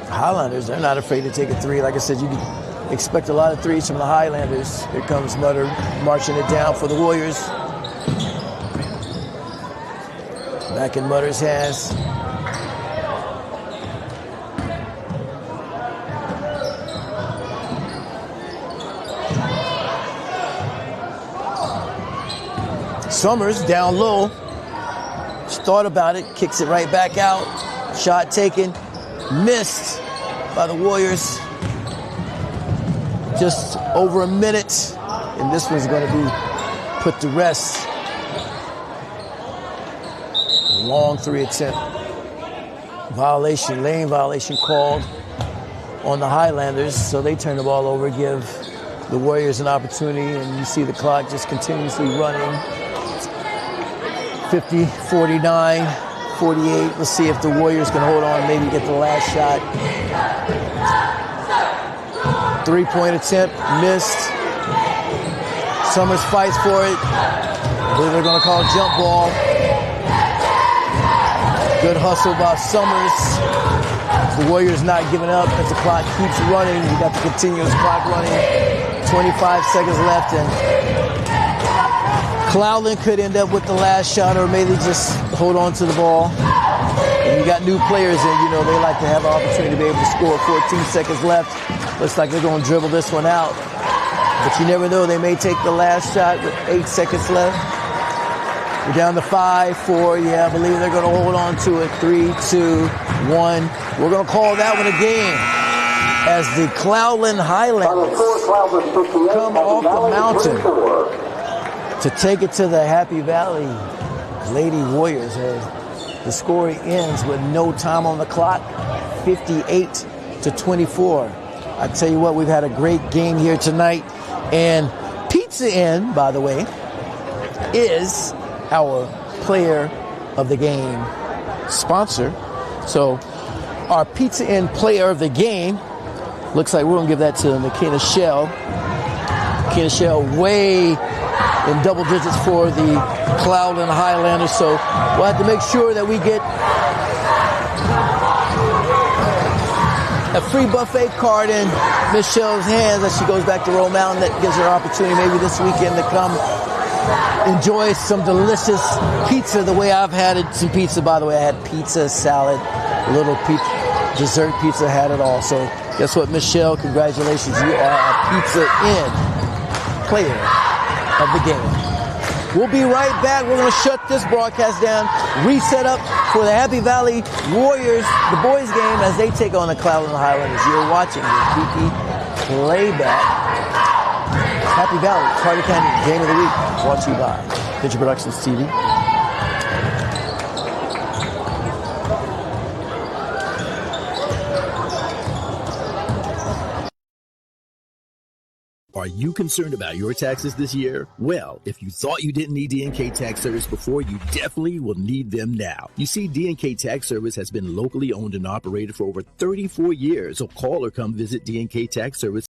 Highlanders, they're not afraid to take a 3. Like I said, you can expect a lot of threes from the Highlanders. Here comes Mutter marching it down for the Warriors. Back in Mutter's hands. Summers down low. She thought about it, kicks it right back out. Shot taken, missed by the Warriors. Just over a minute, and this one's going to be put to rest. Long 3 attempt. Violation, lane violation called on the Highlanders, so they turn the ball over, give the Warriors an opportunity, and you see the clock just continuously running. 50, 49, 48. Let's see if the Warriors can hold on, maybe get the last shot. 3-point attempt, missed. Summers fights for it. I believe they're going to call jump ball. Good hustle by Summers. The Warriors not giving up as the clock keeps running. You got the continuous clock running. 25 seconds left, and Cloudland could end up with the last shot, or maybe just hold on to the ball. And you got new players in, you know, they like to have an opportunity to be able to score. 14 seconds left. Looks like they're going to dribble this one out. But you never know, they may take the last shot with 8 seconds left. We're down to 5, 4. Yeah, I believe they're going to hold on to it. 3, 2, 1. We're going to call that one a game as the Cloudland Highlanders come off the mountain to take it to the Happy Valley Lady Warriors. The scoring ends with no time on the clock, 58-24. I tell you what, we've had a great game here tonight. And Pizza Inn, by the way, is our player of the game sponsor. So our Pizza Inn player of the game, looks like we're going to give that to Nakina Shell. Nakina Shell way in double digits for the Cloudland Highlanders. So we'll have to make sure that we get a free buffet card in Miss Shell's hands as she goes back to Roll Mountain. That gives her an opportunity maybe this weekend to come enjoy some delicious pizza the way I've had it. Some pizza, by the way. I had pizza, salad, little dessert pizza, had it all. So guess what, Michelle? Congratulations. You are a Pizza Inn player of the game. We'll be right back. We're going to shut this broadcast down, reset up for the Happy Valley Warriors, the boys game, as they take on the Cloudland Highlanders. You're watching the Kiki playback. Happy Valley, Carter County Game of the Week, brought to you by Venture Productions TV. Are you concerned about your taxes this year? Well, if you thought you didn't need D&K Tax Service before, you definitely will need them now. You see, D&K Tax Service has been locally owned and operated for over 34 years, so call or come visit D&K Tax Service